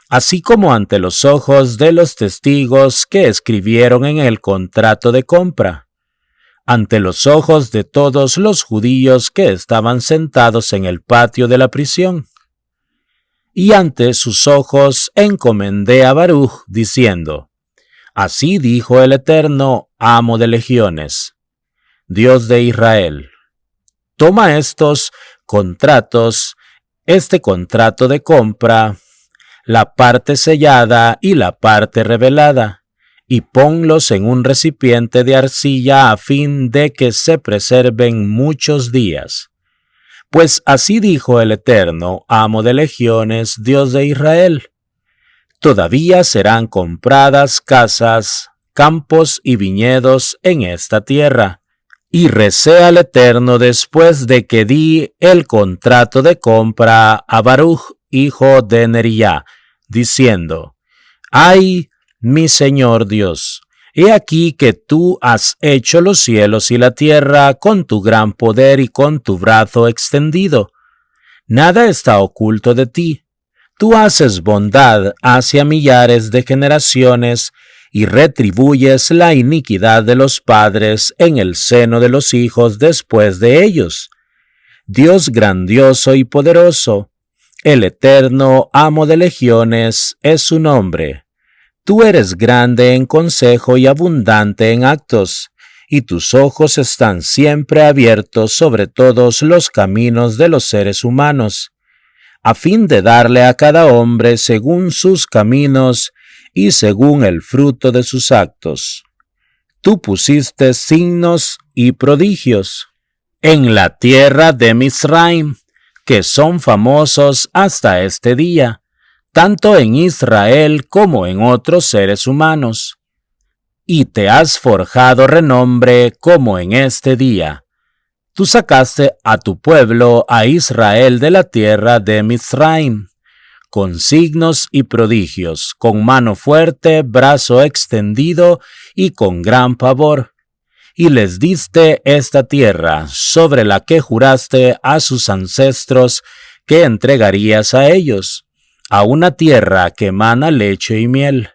así como ante los ojos de los testigos que escribieron en el contrato de compra, ante los ojos de todos los judíos que estaban sentados en el patio de la prisión. Y ante sus ojos encomendé a Baruch, diciendo: Así dijo el Eterno, amo de legiones, Dios de Israel: toma estos contratos, este contrato de compra, la parte sellada y la parte revelada, y ponlos en un recipiente de arcilla a fin de que se preserven muchos días. Pues así dijo el Eterno, amo de legiones, Dios de Israel: todavía serán compradas casas, campos y viñedos en esta tierra. Y recé al Eterno después de que di el contrato de compra a Baruch, hijo de Neriyá, diciendo: ¡Ay, mi Señor Dios! He aquí que tú has hecho los cielos y la tierra con tu gran poder y con tu brazo extendido. Nada está oculto de ti. Tú haces bondad hacia millares de generaciones y retribuyes la iniquidad de los padres en el seno de los hijos después de ellos. Dios grandioso y poderoso, el Eterno, amo de legiones, es su nombre. Tú eres grande en consejo y abundante en actos, y tus ojos están siempre abiertos sobre todos los caminos de los seres humanos, a fin de darle a cada hombre según sus caminos y según el fruto de sus actos. Tú pusiste signos y prodigios en la tierra de Misraim, que son famosos hasta este día, tanto en Israel como en otros seres humanos. Y te has forjado renombre como en este día. Tú sacaste a tu pueblo, a Israel, de la tierra de Misraim, con signos y prodigios, con mano fuerte, brazo extendido y con gran pavor. Y les diste esta tierra, sobre la que juraste a sus ancestros que entregarías a ellos, a una tierra que emana leche y miel.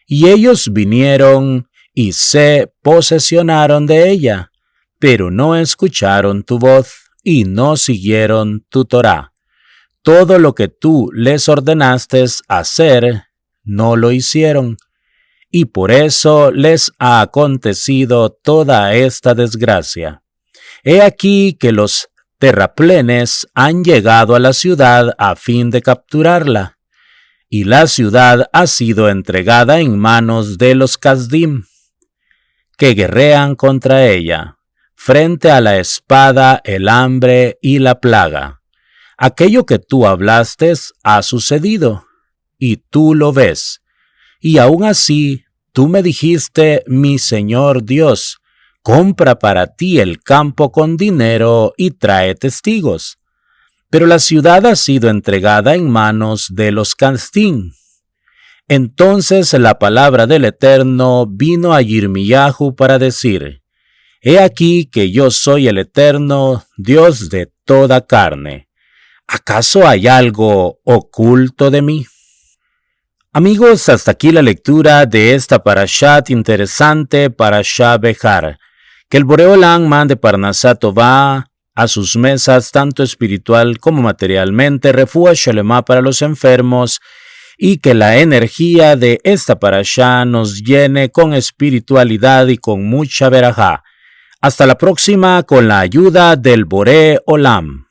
Y ellos vinieron y se posesionaron de ella, pero no escucharon tu voz y no siguieron tu Torá. Todo lo que tú les ordenaste hacer, no lo hicieron, y por eso les ha acontecido toda esta desgracia. He aquí que los terraplenes han llegado a la ciudad a fin de capturarla, y la ciudad ha sido entregada en manos de los Casdim, que guerrean contra ella, frente a la espada, el hambre y la plaga. Aquello que tú hablaste ha sucedido, y tú lo ves. Y aún así, tú me dijiste, mi Señor Dios, compra para ti el campo con dinero y trae testigos. Pero la ciudad ha sido entregada en manos de los Casdim. Entonces la palabra del Eterno vino a Yirmiyahu para decir: He aquí que yo soy el Eterno, Dios de toda carne. ¿Acaso hay algo oculto de mí? Amigos, hasta aquí la lectura de esta parashat interesante, Parashá Behar. Que el Boré Olam mande Parnasá Tová a sus mesas, tanto espiritual como materialmente, refúa Shalomá para los enfermos, y que la energía de esta parashá nos llene con espiritualidad y con mucha verajá. Hasta la próxima con la ayuda del Boré Olam.